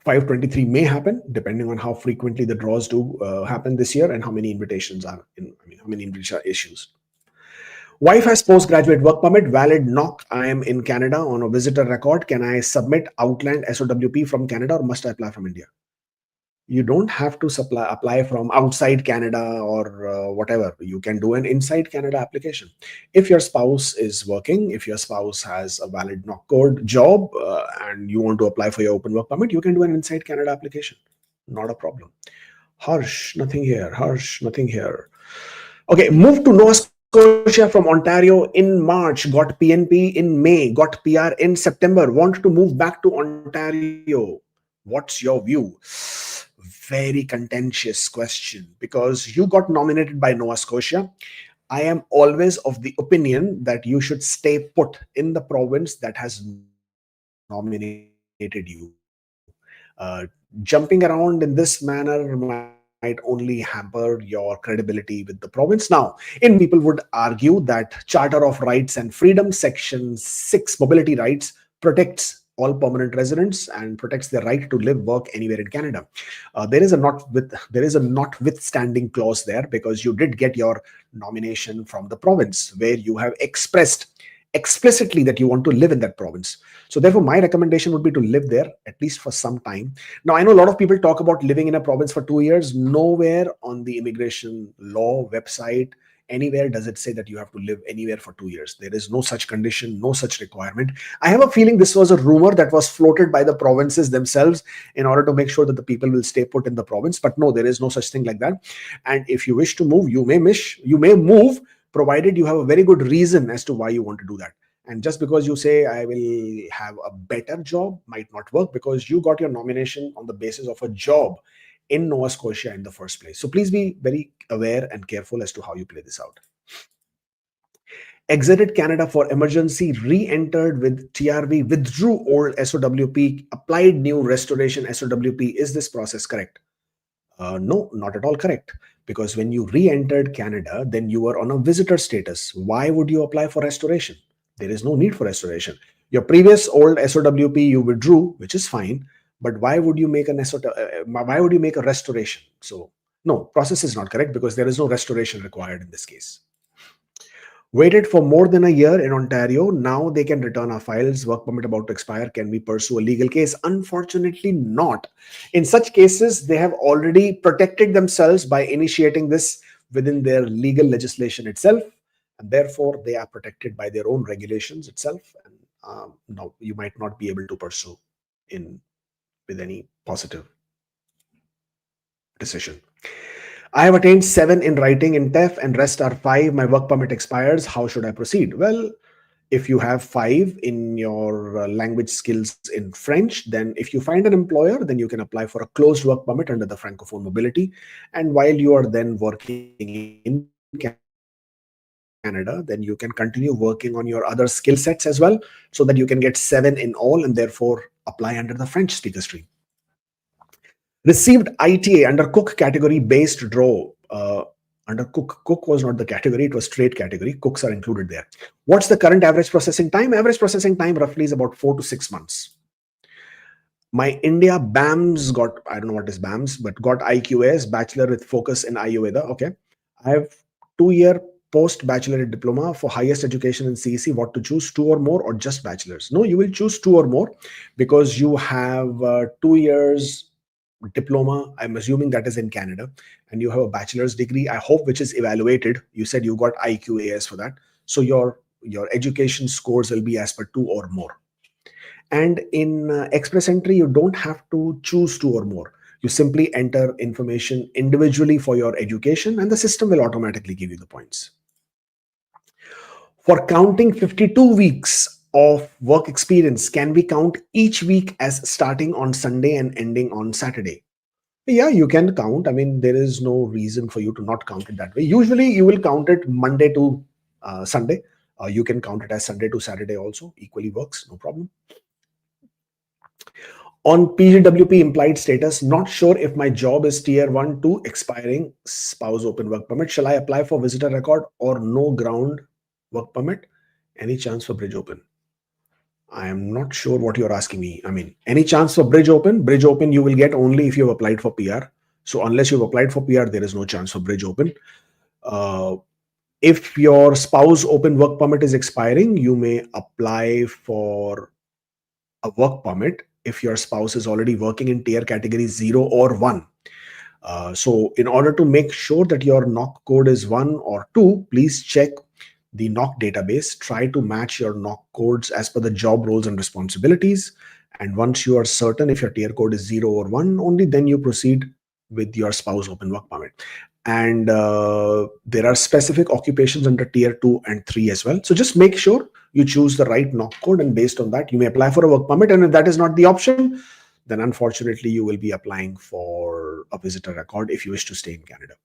523 may happen, depending on how frequently the draws do happen this year and how many invitations are how many invitations are issues. Wife has postgraduate work permit, valid knock. I am in Canada on a visitor record. Can I submit outland SOWP from Canada, or must I apply from India? You don't have to apply from outside Canada or whatever. You can do an inside Canada application. If your spouse is working, if your spouse has a valid knock code job and you want to apply for your open work permit, you can do an inside Canada application. Not a problem. Harsh, nothing here. Harsh, nothing here. Okay, move to Nova Scotia from Ontario in March, got PNP in May, got PR in September, want to move back to Ontario. What's your view? Very contentious question, because you got nominated by Nova Scotia. I am always of the opinion that you should stay put in the province that has nominated you. Jumping around in this manner might only hamper your credibility with the province. Now, in people would argue that Charter of Rights and Freedom, Section 6, mobility rights, protects all permanent residents and protects their right to live, work anywhere in Canada. There is a notwithstanding clause there, because you did get your nomination from the province where you have expressed explicitly that you want to live in that province. So therefore, my recommendation would be to live there at least for some time. Now, I know a lot of people talk about living in a province for 2 years. Nowhere on the immigration law website, anywhere does it say that you have to live anywhere for 2 years. There is no such condition, no such requirement. I have a feeling this was a rumor that was floated by the provinces themselves in order to make sure that the people will stay put in the province. But no, there is no such thing like that. And if you wish to move, you may move, provided you have a very good reason as to why you want to do that. And just because you say I will have a better job might not work, because you got your nomination on the basis of a job in Nova Scotia in the first place. So please be very aware and careful as to how you play this out. Exited Canada for emergency, re-entered with TRV, withdrew old SOWP, applied new restoration SOWP. Is this process correct? No, not at all correct. Because when you re-entered Canada, then you were on a visitor status. Why would you apply for restoration? There is no need for restoration. Your previous old SOWP you withdrew, which is fine, but why would you make a restoration? So no, process is not correct, because there is no restoration required in this case. Waited for more than a year in Ontario. Now they can return our files. Work permit about to expire. Can we pursue a legal case? Unfortunately not. In such cases, they have already protected themselves by initiating this within their legal legislation itself, and therefore they are protected by their own regulations itself. And no, you might not be able to pursue with any positive decision. I have attained 7 in writing in TEF and rest are 5. My work permit expires. How should I proceed? Well, if you have 5 in your language skills in French, then if you find an employer, then you can apply for a closed work permit under the Francophone mobility. And while you are then working in Canada, Canada, then you can continue working on your other skill sets as well, so that you can get 7 in all and therefore apply under the French speaker stream. Received ITA under Cook category based draw. Under Cook was not the category, it was trade category. Cooks are included there. What's the current average processing time? Average processing time roughly is about 4 to 6 months. My India BAMS got, I don't know what is BAMS, but got IQAS, Bachelor with Focus in Ayurveda. Okay. I have 2-year post-bachelorate diploma for highest education in CEC. What to choose, 2 or more or just bachelor's? No, you will choose 2 or more because you have 2 years diploma. I'm assuming that is in Canada, and you have a bachelor's degree, I hope, which is evaluated. You said you got IQAS for that. So your education scores will be as per 2 or more. And in express entry, you don't have to choose 2 or more. You simply enter information individually for your education, and the system will automatically give you the points. For counting 52 weeks of work experience, can we count each week as starting on Sunday and ending on Saturday? Yeah, you can count. I mean, there is no reason for you to not count it that way. Usually, you will count it Monday to Sunday. You can count it as Sunday to Saturday also. Equally works, no problem. On PGWP implied status, not sure if my job is tier 1 2 expiring spouse open work permit. Shall I apply for visitor record or no ground work permit? Any chance for bridge open? I am not sure what you're asking me. I mean, any chance for bridge open? Bridge open you will get only if you've applied for PR. So unless you've applied for PR, there is no chance for bridge open. If your spouse open work permit is expiring, you may apply for a work permit if your spouse is already working in tier category 0 or 1. So in order to make sure that your NOC code is 1 or 2, please check the NOC database. Try to match your NOC codes as per the job roles and responsibilities. And once you are certain if your tier code is 0 or 1, only then you proceed with your spouse open work permit. And there are specific occupations under tier 2 and 3 as well. So just make sure you choose the right NOC code, and based on that, you may apply for a work permit. And if that is not the option, then unfortunately, you will be applying for a visitor record if you wish to stay in Canada.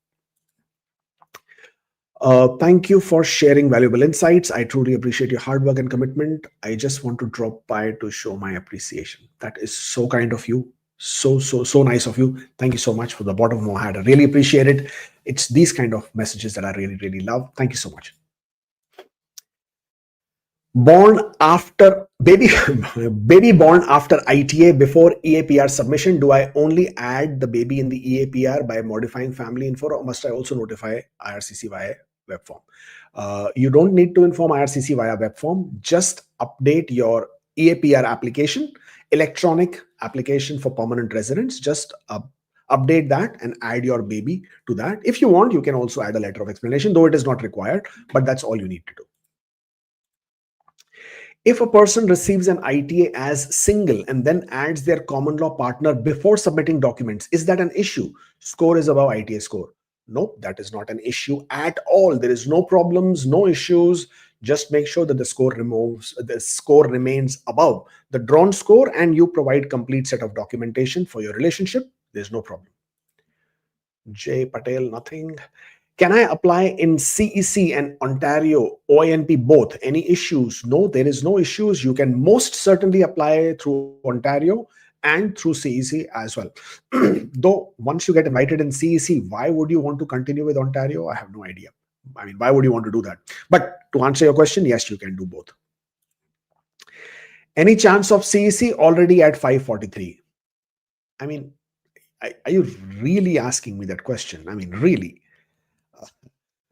Thank you for sharing valuable insights. I truly appreciate your hard work and commitment. I just want to drop by to show my appreciation. That is so kind of you. So nice of you. Thank you so much from the bottom of my heart. I really appreciate it. It's these kind of messages that I really love. Thank you so much. Born after baby born after ITA before EAPR submission, do I only add the baby in the EAPR by modifying family info, or must I also notify IRCC via web form? You don't need to inform IRCC via web form. Just update your EAPR application, electronic application for permanent residents. Just update that and add your baby to that. If you want, you can also add a letter of explanation, though it is not required, but that's all you need to do. If a person receives an ITA as single and then adds their common law partner before submitting documents, is that an issue? Score is above ITA score. Nope, that is not an issue at all. There is no problems, no issues. Just make sure that the score remains above the drawn score, and you provide complete set of documentation for your relationship. There's no problem. J Patel, nothing. Can I apply in CEC and Ontario, OINP both? Any issues? No, there is no issues. You can most certainly apply through Ontario and through CEC as well. Though once you get invited in CEC, why would you want to continue with Ontario? I have no idea. I mean, why would you want to do that? But to answer your question, yes, you can do both. Any chance of CEC? Already at 543. I mean, are you really asking me that question? I mean, really?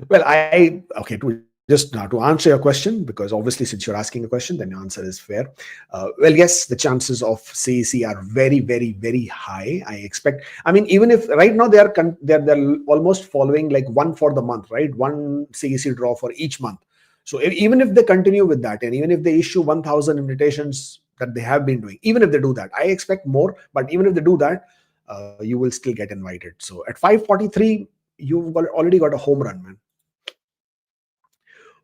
Well, okay, to answer your question, because obviously since you're asking a question, then the answer is fair. Well, yes, the chances of CEC are very high. I expect, I mean, even if right now they're almost following like one for the month, right? One CEC draw for each month. So even if they continue with that, and even if they issue 1,000 invitations that they have been doing, even if they do that, I expect more, but even if they do that, you will still get invited. So at 543, you've already got a home run, man.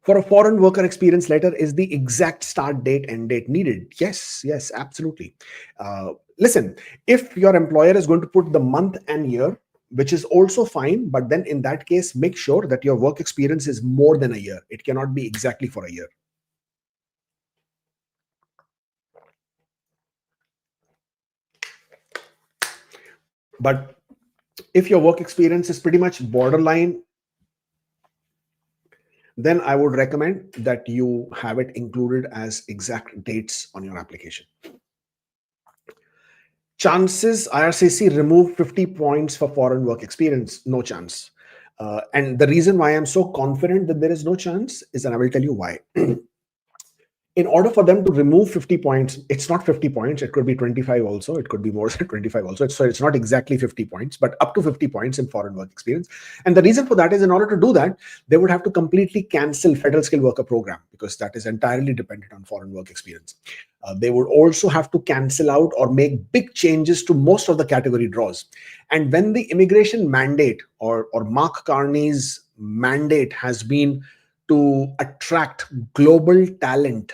For a foreign worker experience letter, is the exact start date and date needed? Yes, absolutely. Listen, if your employer is going to put the month and year, which is also fine. But then in that case, make sure that your work experience is more than a year. It cannot be exactly for a year. But if your work experience is pretty much borderline, then I would recommend that you have it included as exact dates on your application. Chances IRCC remove 50 points for foreign work experience? No chance. And the reason why I'm so confident that there is no chance is, and I will tell you why. In order for them to remove 50 points, it's not 50 points, it could be 25 also, it could be more than 25 also. So it's not exactly 50 points, but up to 50 points in foreign work experience. And the reason for that is, in order to do that, they would have to completely cancel federal skilled worker program, because that is entirely dependent on foreign work experience. They would also have to cancel out or make big changes to most of the category draws. And when the immigration mandate or Mark Carney's mandate has been to attract global talent,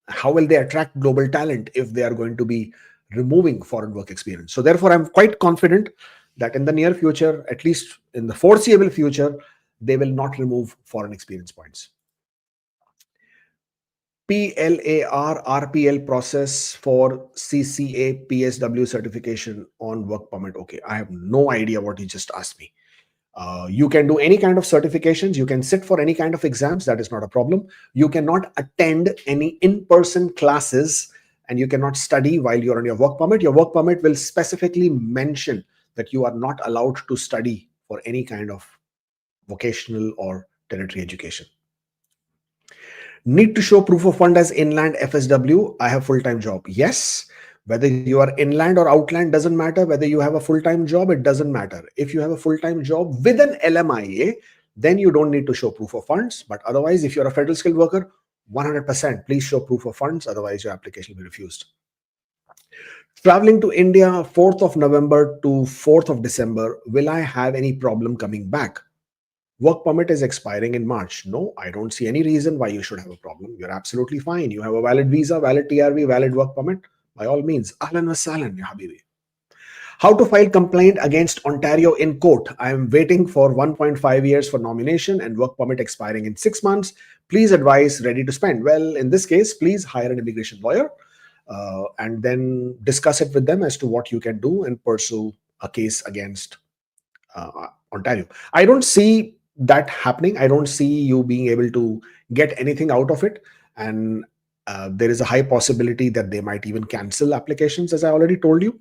how will they attract global talent if they are going to be removing foreign work experience? So therefore, I'm quite confident that in the near future, at least in the foreseeable future, they will not remove foreign experience points. PLAR RPL process for CCA PSW certification on work permit. Okay, I have no idea what you just asked me. You can do any kind of certifications. You can sit for any kind of exams. That is not a problem. You cannot attend any in-person classes, and you cannot study while you're on your work permit. Your work permit will specifically mention that you are not allowed to study for any kind of vocational or tertiary education. Need to show proof of fund as inland FSW. I have full-time job. Yes. Whether you are inland or outland doesn't matter. Whether you have a full-time job, it doesn't matter. If you have a full-time job with an LMIA, then you don't need to show proof of funds. But otherwise, if you're a federal skilled worker, 100%, please show proof of funds. Otherwise, your application will be refused. Traveling to India 4th of November to 4th of December, will I have any problem coming back? Work permit is expiring in March. No, I don't see any reason why you should have a problem. You're absolutely fine. You have a valid visa, valid TRV, valid work permit. By all means, ahlan wa sahlan, ya habibi. How to file complaint against Ontario in court? I am waiting for 1.5 years for nomination and work permit expiring in 6 months. Please advise, ready to spend. Well, in this case, please hire an immigration lawyer and then discuss it with them as to what you can do and pursue a case against Ontario. I don't see that happening. I don't see you being able to get anything out of it. And there is a high possibility that they might even cancel applications, as I already told you.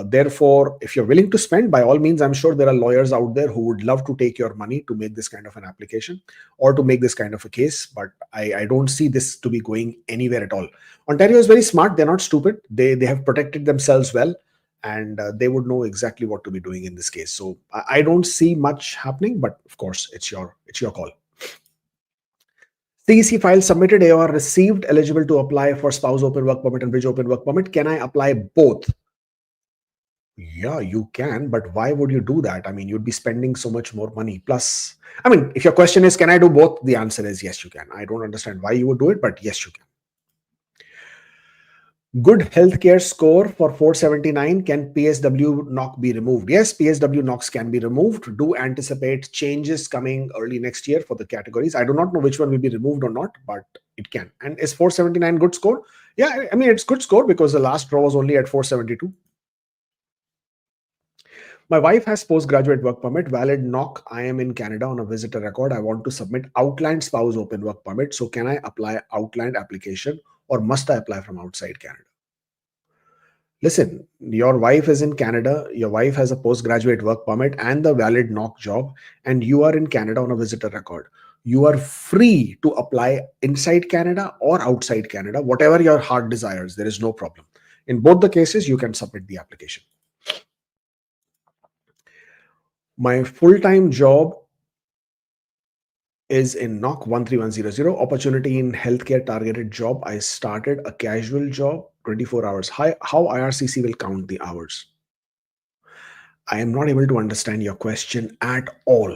Therefore, if you're willing to spend, by all means, I'm sure there are lawyers out there who would love to take your money to make this kind of an application or to make this kind of a case. But I don't see this to be going anywhere at all. Ontario is very smart. They're not stupid. They have protected themselves well, and they would know exactly what to be doing in this case. So I don't see much happening, but of course, it's your call. CEC file submitted, AOR received, eligible to apply for spouse open work permit and bridge open work permit. Can I apply both? Yeah, you can, but why would you do that? I mean, you'd be spending so much more money. Plus, I mean, if your question is, can I do both? The answer is yes, you can. I don't understand why you would do it, but yes, you can. Good healthcare score for 479. Can PSW knock be removed? Yes, PSW knocks can be removed. Do anticipate changes coming early next year for the categories. I do not know which one will be removed or not, but it can. And is 479 good score? Yeah, I mean, it's good score because the last draw was only at 472. My wife has postgraduate work permit, valid knock. I am in Canada on a visitor record. I want to submit outland spouse open work permit. So can I apply outland application or must I apply from outside Canada? Listen, your wife is in Canada, your wife has a postgraduate work permit and the valid knock job, and you are in Canada on a visitor record. You are free to apply inside Canada or outside Canada, whatever your heart desires. There is no problem. In both the cases, you can submit the application. My full-time job is in knock 13100. Opportunity in healthcare targeted job. I started a casual job, 24 hours. How IRCC will count the hours? I am not able to understand your question at all.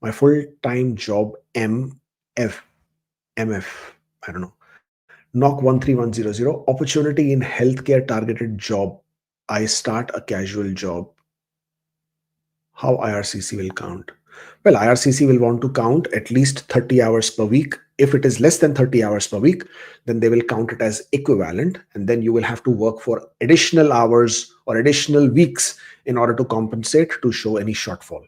My full-time job, MF, I don't know. Knock 13100. Opportunity in healthcare targeted job. I start a casual job. How IRCC will count? Well, IRCC will want to count at least 30 hours per week. If it is less than 30 hours per week, then they will count it as equivalent, and then you will have to work for additional hours or additional weeks in order to compensate to show any shortfall.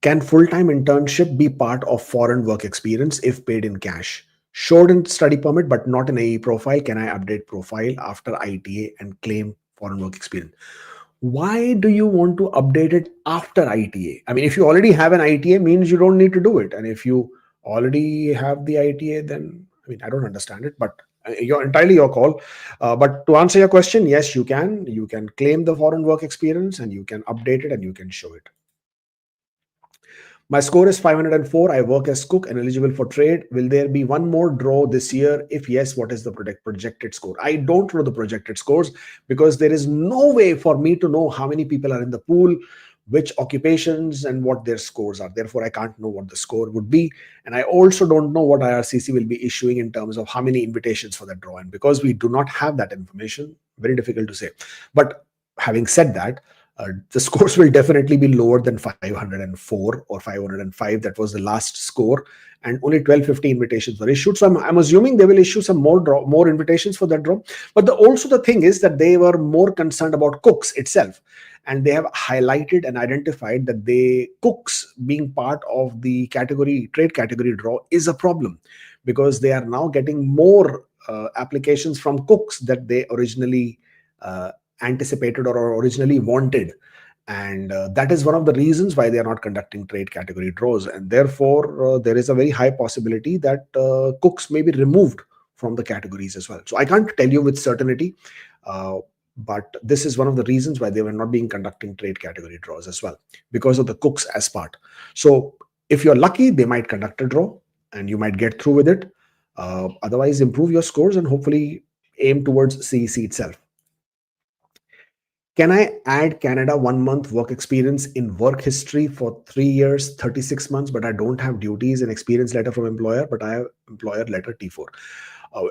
Can full-time internship be part of foreign work experience if paid in cash? Showed in study permit but not in AE profile, can I update profile after ITA and claim foreign work experience? Why do you want to update it after ITA? I mean, if you already have an ITA, means you don't need to do it. And if you already have the ITA, then I mean, I don't understand it, but you're entirely your call. But to answer your question, yes, you can. You can claim the foreign work experience and you can update it and you can show it. My score is 504. I work as cook and eligible for trade. Will there be one more draw this year? If yes, what is the projected score? I don't know the projected scores because there is no way for me to know how many people are in the pool, which occupations and what their scores are. Therefore, I can't know what the score would be. And I also don't know what IRCC will be issuing in terms of how many invitations for the draw. And because we do not have that information, very difficult to say. But having said that, the scores will definitely be lower than 504 or 505. That was the last score, and only 1250 invitations were issued. So I'm assuming they will issue some more invitations for that draw. But also the thing is that they were more concerned about cooks itself, and they have highlighted and identified that cooks being part of the trade category draw is a problem, because they are now getting more applications from cooks that they originally anticipated or originally wanted, and that is one of the reasons why they are not conducting trade category draws, and therefore there is a very high possibility that cooks may be removed from the categories as well. So I can't tell you with certainty, but this is one of the reasons why they were not being conducting trade category draws as well, because of the cooks as part. So if you're lucky, they might conduct a draw and you might get through with it. Otherwise, improve your scores and hopefully aim towards CEC itself. Can I add Canada 1 month work experience in work history for 3 years, 36 months, but I don't have duties and experience letter from employer, but I have employer letter T4?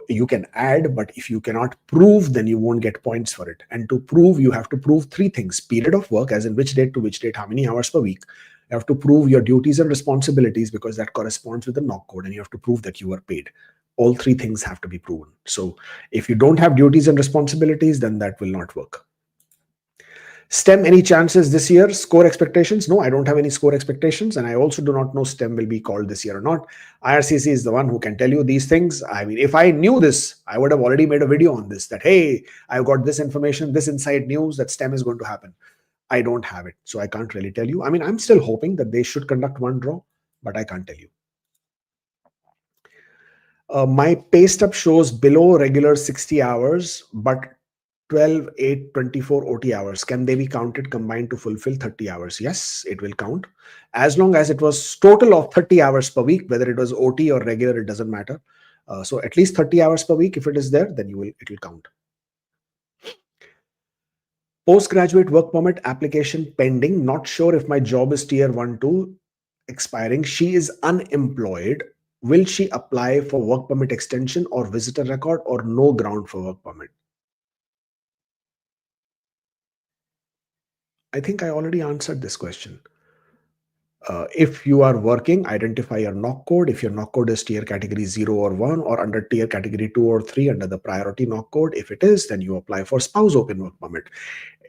You can add, but if you cannot prove, then you won't get points for it. And to prove, you have to prove 3 things: period of work, as in which date to which date, how many hours per week. You have to prove your duties and responsibilities, because that corresponds with the knock code, and you have to prove that you were paid. All 3 things have to be proven. So if you don't have duties and responsibilities, then that will not work. STEM, any chances this year? Score expectations? No, I don't have any score expectations, and I also do not know STEM will be called this year or not. IRCC is the one who can tell you these things. I mean, if I knew this, I would have already made a video on this, that, hey, I've got this information, this inside news that STEM is going to happen. I don't have it, so I can't really tell you. I mean, I'm still hoping that they should conduct one draw, but I can't tell you. My pay stub shows below regular 60 hours, but 12, 8, 24 OT hours. Can they be counted combined to fulfill 30 hours? Yes, it will count. As long as it was total of 30 hours per week, whether it was OT or regular, it doesn't matter. So at least 30 hours per week, if it is there, then it will count. Postgraduate work permit application pending. Not sure if my job is tier 1, 2 expiring. She is unemployed. Will she apply for work permit extension or visitor record, or no ground for work permit? I think I already answered this question. If you are working, identify your knock code. If your knock code is tier category 0 or 1, or under tier category 2 or 3 under the priority knock code, if it is, then you apply for spouse open work permit.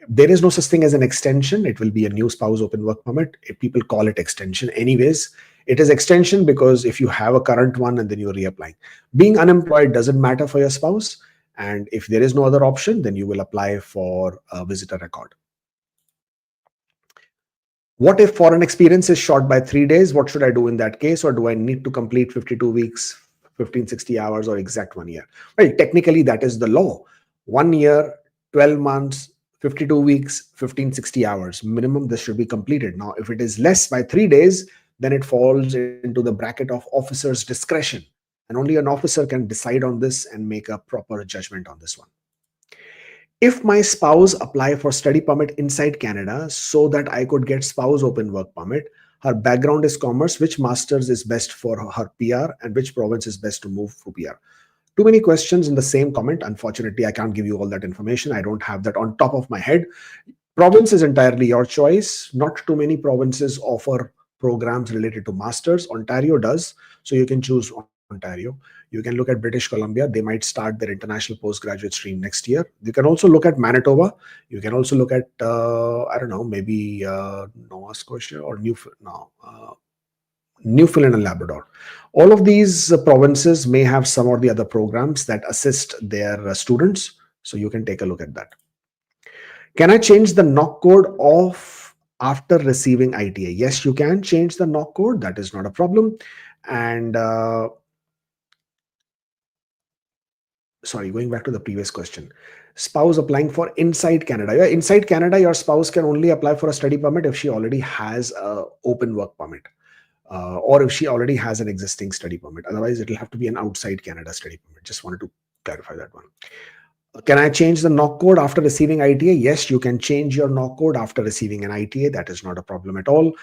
There is no such thing as an extension. It will be a new spouse open work permit. If people call it extension anyways, it is extension because if you have a current one and then you're reapplying. Being unemployed doesn't matter for your spouse. And if there is no other option, then you will apply for a visitor record. What if foreign experience is short by 3 days? What should I do in that case? Or do I need to complete 52 weeks, 1560 hours, or exact 1 year? Well, technically, that is the law. 1 year, 12 months, 52 weeks, 1560 hours. Minimum, this should be completed. Now, if it is less by 3 days, then it falls into the bracket of officer's discretion. And only an officer can decide on this and make a proper judgment on this one. If my spouse apply for study permit inside Canada so that I could get spouse open work permit, her background is commerce, which masters is best for her PR, and which province is best to move to PR? Too many questions in the same comment. Unfortunately, I can't give you all that information. I don't have that on top of my head. Province is entirely your choice. Not too many provinces offer programs related to masters. Ontario does, so you can choose Ontario. You can look at British Columbia. They might start their international postgraduate stream next year. You can also look at Manitoba. You can also look at I don't know, maybe Nova Scotia or Newfoundland and Labrador. All of these provinces may have some or the other programs that assist their students. So you can take a look at that. Can I change the knock code off after receiving ITA? Yes, you can change the knock code. That is not a problem. And sorry, going back to the previous question. Spouse applying for inside Canada. Yeah, inside Canada, your spouse can only apply for a study permit if she already has a open work permit. Or if she already has an existing study permit. Otherwise, it'll have to be an outside Canada study permit. Just wanted to clarify that one. Can I change the knock code after receiving ITA? Yes, you can change your knock code after receiving an ITA. That is not a problem at all.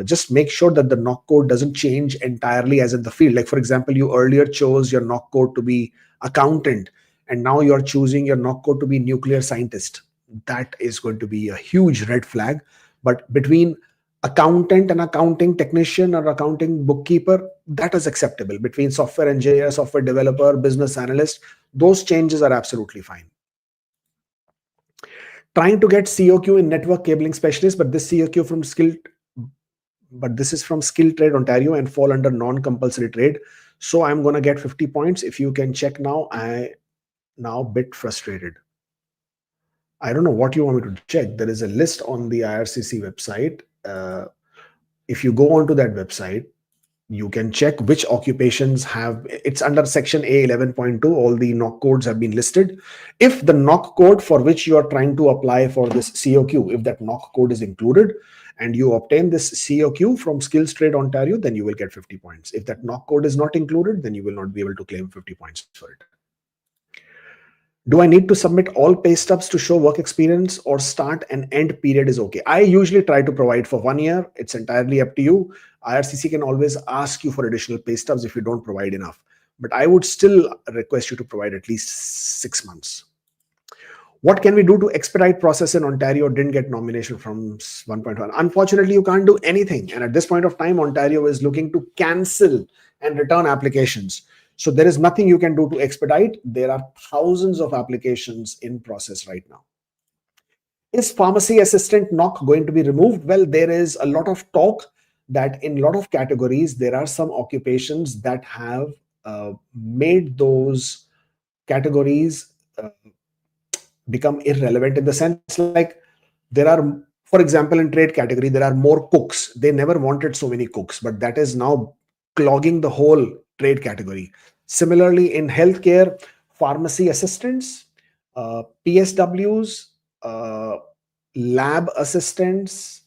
Just make sure that the knock code doesn't change entirely as in the field. Like, for example, you earlier chose your knock code to be accountant, and now you're choosing your knock code to be nuclear scientist. That is going to be a huge red flag. But between accountant and accounting technician or accounting bookkeeper, that is acceptable. Between software engineer, software developer, business analyst, those changes are absolutely fine. Trying to get COQ in network cabling specialist, but this is from skilled trade Ontario and fall under non-compulsory trade. So I'm going to get 50 points. If you can check now, I now bit frustrated. I don't know what you want me to check. There is a list on the IRCC website. If you go onto that website, you can check which occupations have, it's under section A 11.2, all the knock codes have been listed. If the knock code for which you are trying to apply for this COQ, if that knock code is included and you obtain this COQ from Skills Trade Ontario, then you will get 50 points. If that knock code is not included, then you will not be able to claim 50 points for it. Do I need to submit all pay stubs to show work experience, or start and end period is okay? I usually try to provide for 1 year. It's entirely up to you. IRCC can always ask you for additional pay stubs if you don't provide enough. But I would still request you to provide at least 6 months. What can we do to expedite process in Ontario? Didn't get nomination from 1.1. Unfortunately, you can't do anything. And at this point of time, Ontario is looking to cancel and return applications. So there is nothing you can do to expedite. There are thousands of applications in process right now. Is pharmacy assistant knock going to be removed? Well, there is a lot of talk that in a lot of categories, there are some occupations that have made those categories become irrelevant, in the sense like there are, for example, in trade category, there are more cooks. They never wanted so many cooks, but that is now clogging the whole trade category. Similarly, in healthcare, pharmacy assistants, PSWs, lab assistants,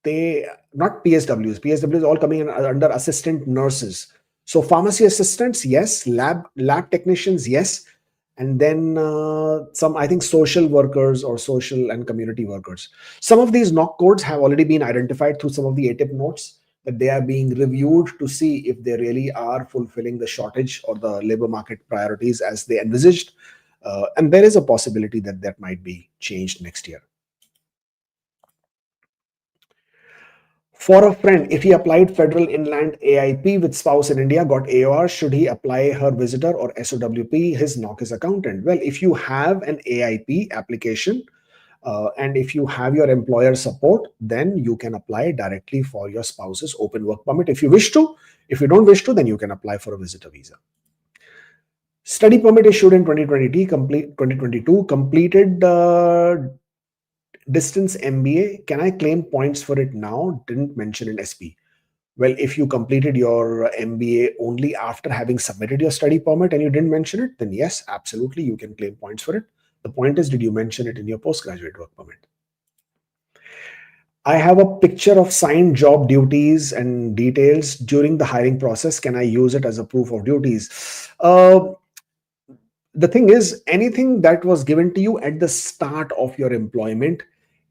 they, not PSWs, PSWs all coming in under assistant nurses. So pharmacy assistants, yes. Lab technicians, yes. And then some, I think, social workers or social and community workers. Some of these knock codes have already been identified through some of the ATIP notes, that they are being reviewed to see if they really are fulfilling the shortage or the labor market priorities as they envisaged. And there is a possibility that that might be changed next year. For a friend, if he applied federal inland AIP with spouse in India, got AOR, should he apply her visitor or SOWP? His knock is accountant. Well, if you have an AIP application and if you have your employer support, then you can apply directly for your spouse's open work permit if you wish to. If you don't wish to, then you can apply for a visitor visa. Study permit issued in 2022, completed distance MBA. Can I claim points for it now? Didn't mention in SP. Well, if you completed your MBA only after having submitted your study permit and you didn't mention it, then yes, absolutely, you can claim points for it. The point is, did you mention it in your postgraduate work permit? I have a picture of signed job duties and details during the hiring process. Can I use it as a proof of duties? The thing is, anything that was given to you at the start of your employment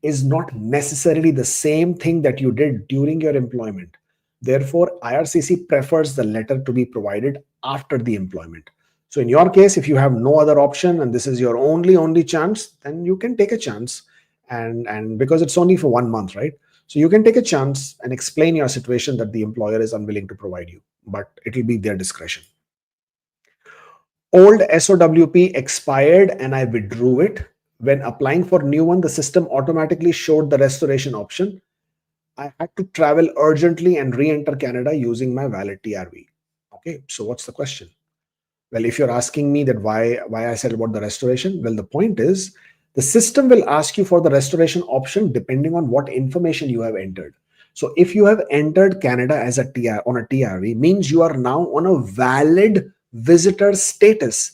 is not necessarily the same thing that you did during your employment. Therefore, IRCC prefers the letter to be provided after the employment. So in your case, if you have no other option and this is your only chance, then you can take a chance and because it's only for 1 month, right? So you can take a chance and explain your situation that the employer is unwilling to provide you, but it will be their discretion. Old SOWP expired and I withdrew it. When applying for new one, the system automatically showed the restoration option. I had to travel urgently and re-enter Canada using my valid TRV. Okay, so what's the question? Well, if you're asking me that why I said about the restoration, well, the point is the system will ask you for the restoration option depending on what information you have entered. So if you have entered Canada as a TR on a TRV, means you are now on a valid visitor status.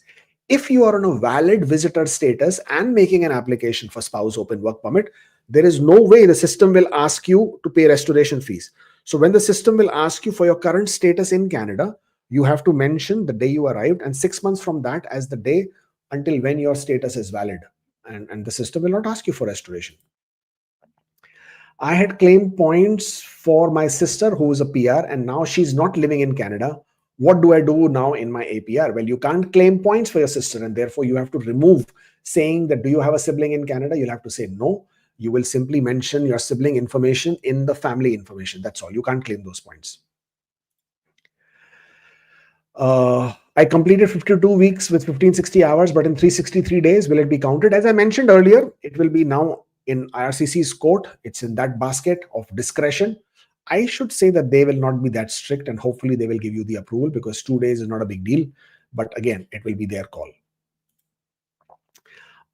If you are on a valid visitor status and making an application for spouse open work permit, there is no way the system will ask you to pay restoration fees. So when the system will ask you for your current status in Canada, you have to mention the day you arrived and 6 months from that as the day until when your status is valid. And the system will not ask you for restoration. I had claimed points for my sister who is a PR and now she's not living in Canada. What do I do now in my APR? Well, you can't claim points for your sister and therefore you have to remove saying that do you have a sibling in Canada? You'll have to say no. You will simply mention your sibling information in the family information. That's all. You can't claim those points. I completed 52 weeks with 1560 hours, but in 363 days, will it be counted? As I mentioned earlier, it will be now in IRCC's court. It's in that basket of discretion. I should say that they will not be that strict and hopefully they will give you the approval because 2 days is not a big deal. But again, it will be their call.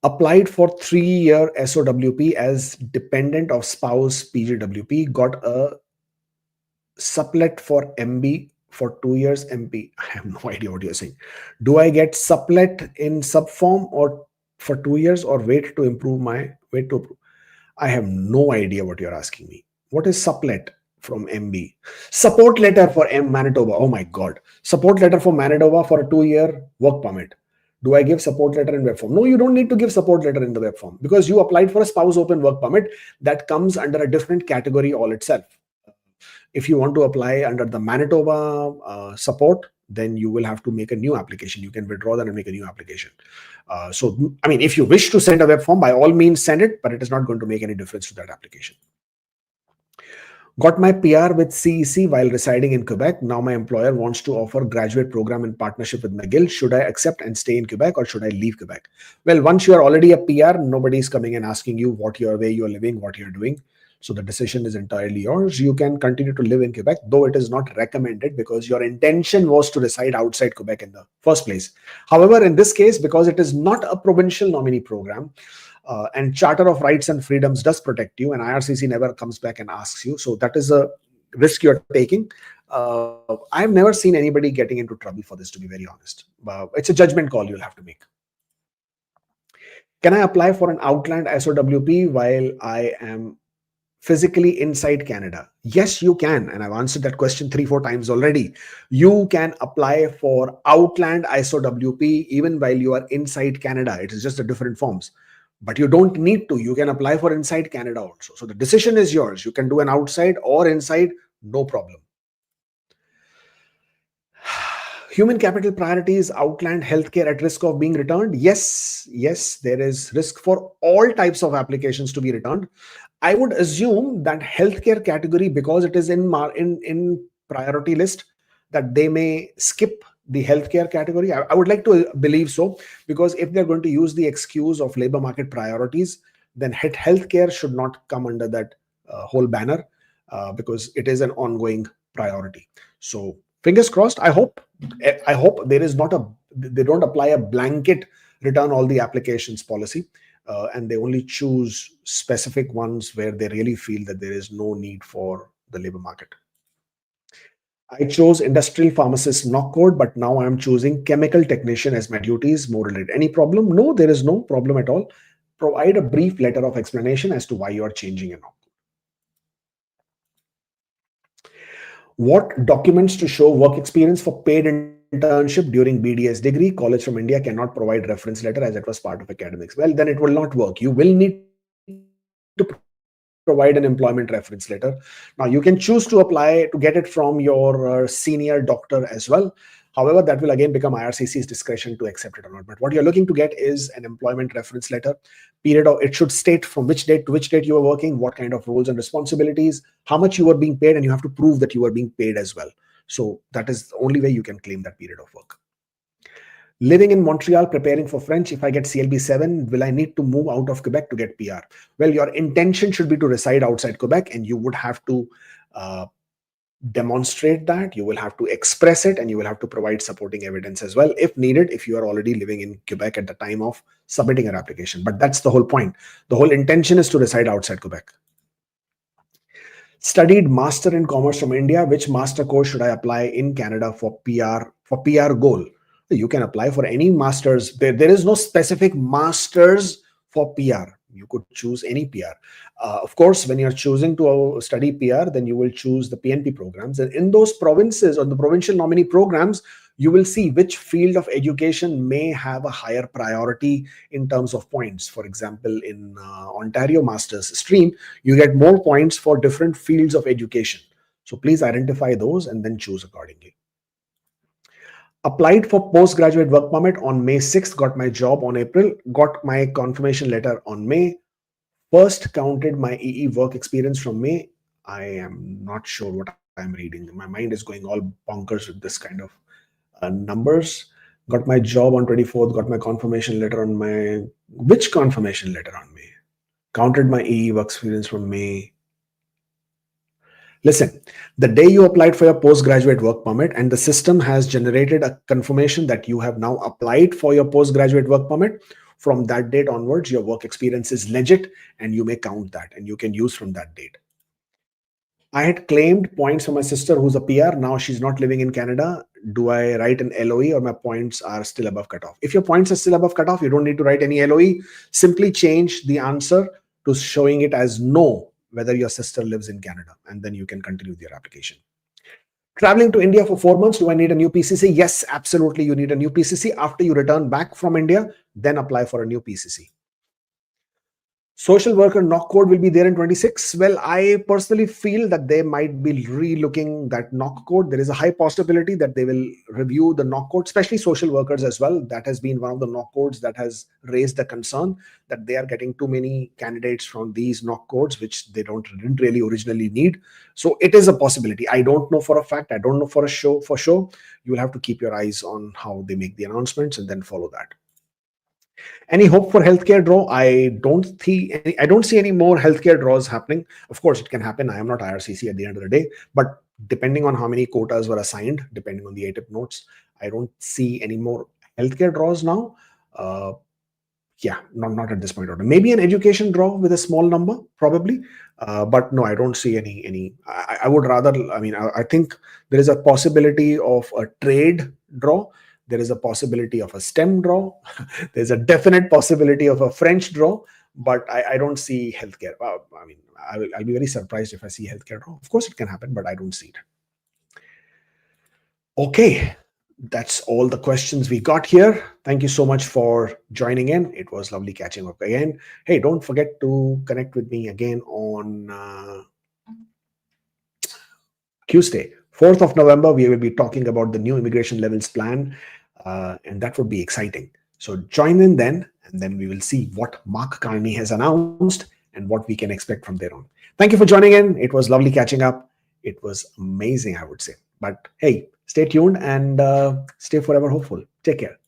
Applied for 3-year SOWP as dependent of spouse PGWP, got a supplet for MB for 2 years MP. I have no idea what you're saying. Do I get supplet in sub form or for 2 years or wait to approve? I have no idea what you're asking me. What is supplet from MB? Support letter for Manitoba. Oh my God. Support letter for Manitoba for a 2-year work permit. Do I give support letter in web form? No, you don't need to give support letter in the web form because you applied for a spouse open work permit that comes under a different category all itself. If you want to apply under the Manitoba support, then you will have to make a new application. You can withdraw that and make a new application. So, I mean, if you wish to send a web form, by all means send it, but it is not going to make any difference to that application. Got my PR with CEC while residing in Quebec. Now my employer wants to offer graduate program in partnership with McGill. Should I accept and stay in Quebec or should I leave Quebec? Well, once you are already a PR, nobody is coming and asking you where you are living, what you're doing. So the decision is entirely yours. You can continue to live in Quebec, though it is not recommended because your intention was to reside outside Quebec in the first place. However, in this case, because it is not a provincial nominee program, and Charter of Rights and Freedoms does protect you, and IRCC never comes back and asks you. So that is a risk you're taking. I've never seen anybody getting into trouble for this, to be very honest. It's a judgment call you'll have to make. Can I apply for an outland SOWP while I am physically inside Canada? Yes, you can. And I've answered that question 3-4 times already. You can apply for outland SOWP even while you are inside Canada. It is just the different forms. But you don't need to. You can apply for inside Canada also. So the decision is yours. You can do an outside or inside, no problem. Human capital priorities, outland healthcare at risk of being returned? Yes, there is risk for all types of applications to be returned. I would assume that healthcare category, because it is in priority list, that they may skip the healthcare category. I would like to believe so, because if they're going to use the excuse of labor market priorities, then healthcare should not come under that whole banner because it is an ongoing priority. So fingers crossed. I hope there is not they don't apply a blanket return all the applications policy. And they only choose specific ones where they really feel that there is no need for the labor market. I chose industrial pharmacist knock code, but now I'm choosing chemical technician as my duties more related. Any problem? No, there is no problem at all. Provide a brief letter of explanation as to why you are changing a knock code. What documents to show work experience for paid internship during BDS degree? College from India cannot provide reference letter as it was part of academics. Well, then it will not work. You will need to provide an employment reference letter. Now you can choose to apply to get it from your senior doctor as well. However, that will again become IRCC's discretion to accept it or not. But what you're looking to get is an employment reference letter. Period of, it should state from which date to which date you were working, what kind of roles and responsibilities, how much you were being paid, and you have to prove that you were being paid as well. So that is the only way you can claim that period of work. Living in Montreal, preparing for French. If I get CLB 7, will I need to move out of Quebec to get PR? Well, your intention should be to reside outside Quebec, and you would have to demonstrate that. You will have to express it, and you will have to provide supporting evidence as well, if needed, if you are already living in Quebec at the time of submitting your application. But that's the whole point. The whole intention is to reside outside Quebec. Studied Master in Commerce from India. Which master course should I apply in Canada for PR goal? You can apply for any masters. There is no specific masters for PR. You could choose any PR. Of course, when you're choosing to study PR, then you will choose the PNP programs. And in those provinces or the provincial nominee programs, you will see which field of education may have a higher priority in terms of points. For example, in Ontario Masters stream, you get more points for different fields of education. So please identify those and then choose accordingly. Applied for postgraduate work permit on May 6th, got my job on April, got my confirmation letter on May. First counted my EE work experience from May. I am not sure what I'm reading. My mind is going all bonkers with this kind of numbers. Got my job on 24th, got my confirmation letter on May. Which confirmation letter on May? Counted my EE work experience from May. Listen, the day you applied for your postgraduate work permit and the system has generated a confirmation that you have now applied for your postgraduate work permit, from that date onwards, your work experience is legit and you may count that and you can use from that date. I had claimed points for my sister who's a PR. Now she's not living in Canada. Do I write an LOE or my points are still above cutoff? If your points are still above cutoff, you don't need to write any LOE. Simply change the answer to showing it as no, whether your sister lives in Canada, and then you can continue with your application. Traveling to India for 4 months, do I need a new PCC? Yes, absolutely. You need a new PCC. After you return back from India, then apply for a new PCC. Social worker knock code will be there in 26. Well, I personally feel that they might be relooking that knock code. There is a high possibility that they will review the knock code, especially social workers as well. That has been one of the knock codes that has raised the concern that they are getting too many candidates from these knock codes, which they didn't really originally need. So it is a possibility. I don't know for a fact. I don't know for sure. You will have to keep your eyes on how they make the announcements and then follow that. Any hope for healthcare draw? I don't see any more healthcare draws happening. Of course, it can happen. I am not IRCC at the end of the day, but depending on how many quotas were assigned, depending on the ATIP notes, I don't see any more healthcare draws now. Yeah, not at this point. Maybe an education draw with a small number, probably. But no, I don't see any. I would rather, I think there is a possibility of a trade draw. There is a possibility of a STEM draw. There's a definite possibility of a French draw, but I don't see healthcare. I'll be very surprised if I see healthcare draw. Of course, it can happen, but I don't see it. Okay, that's all the questions we got here. Thank you so much for joining in. It was lovely catching up again. Hey, don't forget to connect with me again on Tuesday, 4th of November. We will be talking about the new immigration levels plan. And that would be exciting. So join in then, and then we will see what Mark Carney has announced and what we can expect from there on. Thank you for joining in. It was lovely catching up. It was amazing, I would say. But hey, stay tuned and stay forever hopeful. Take care.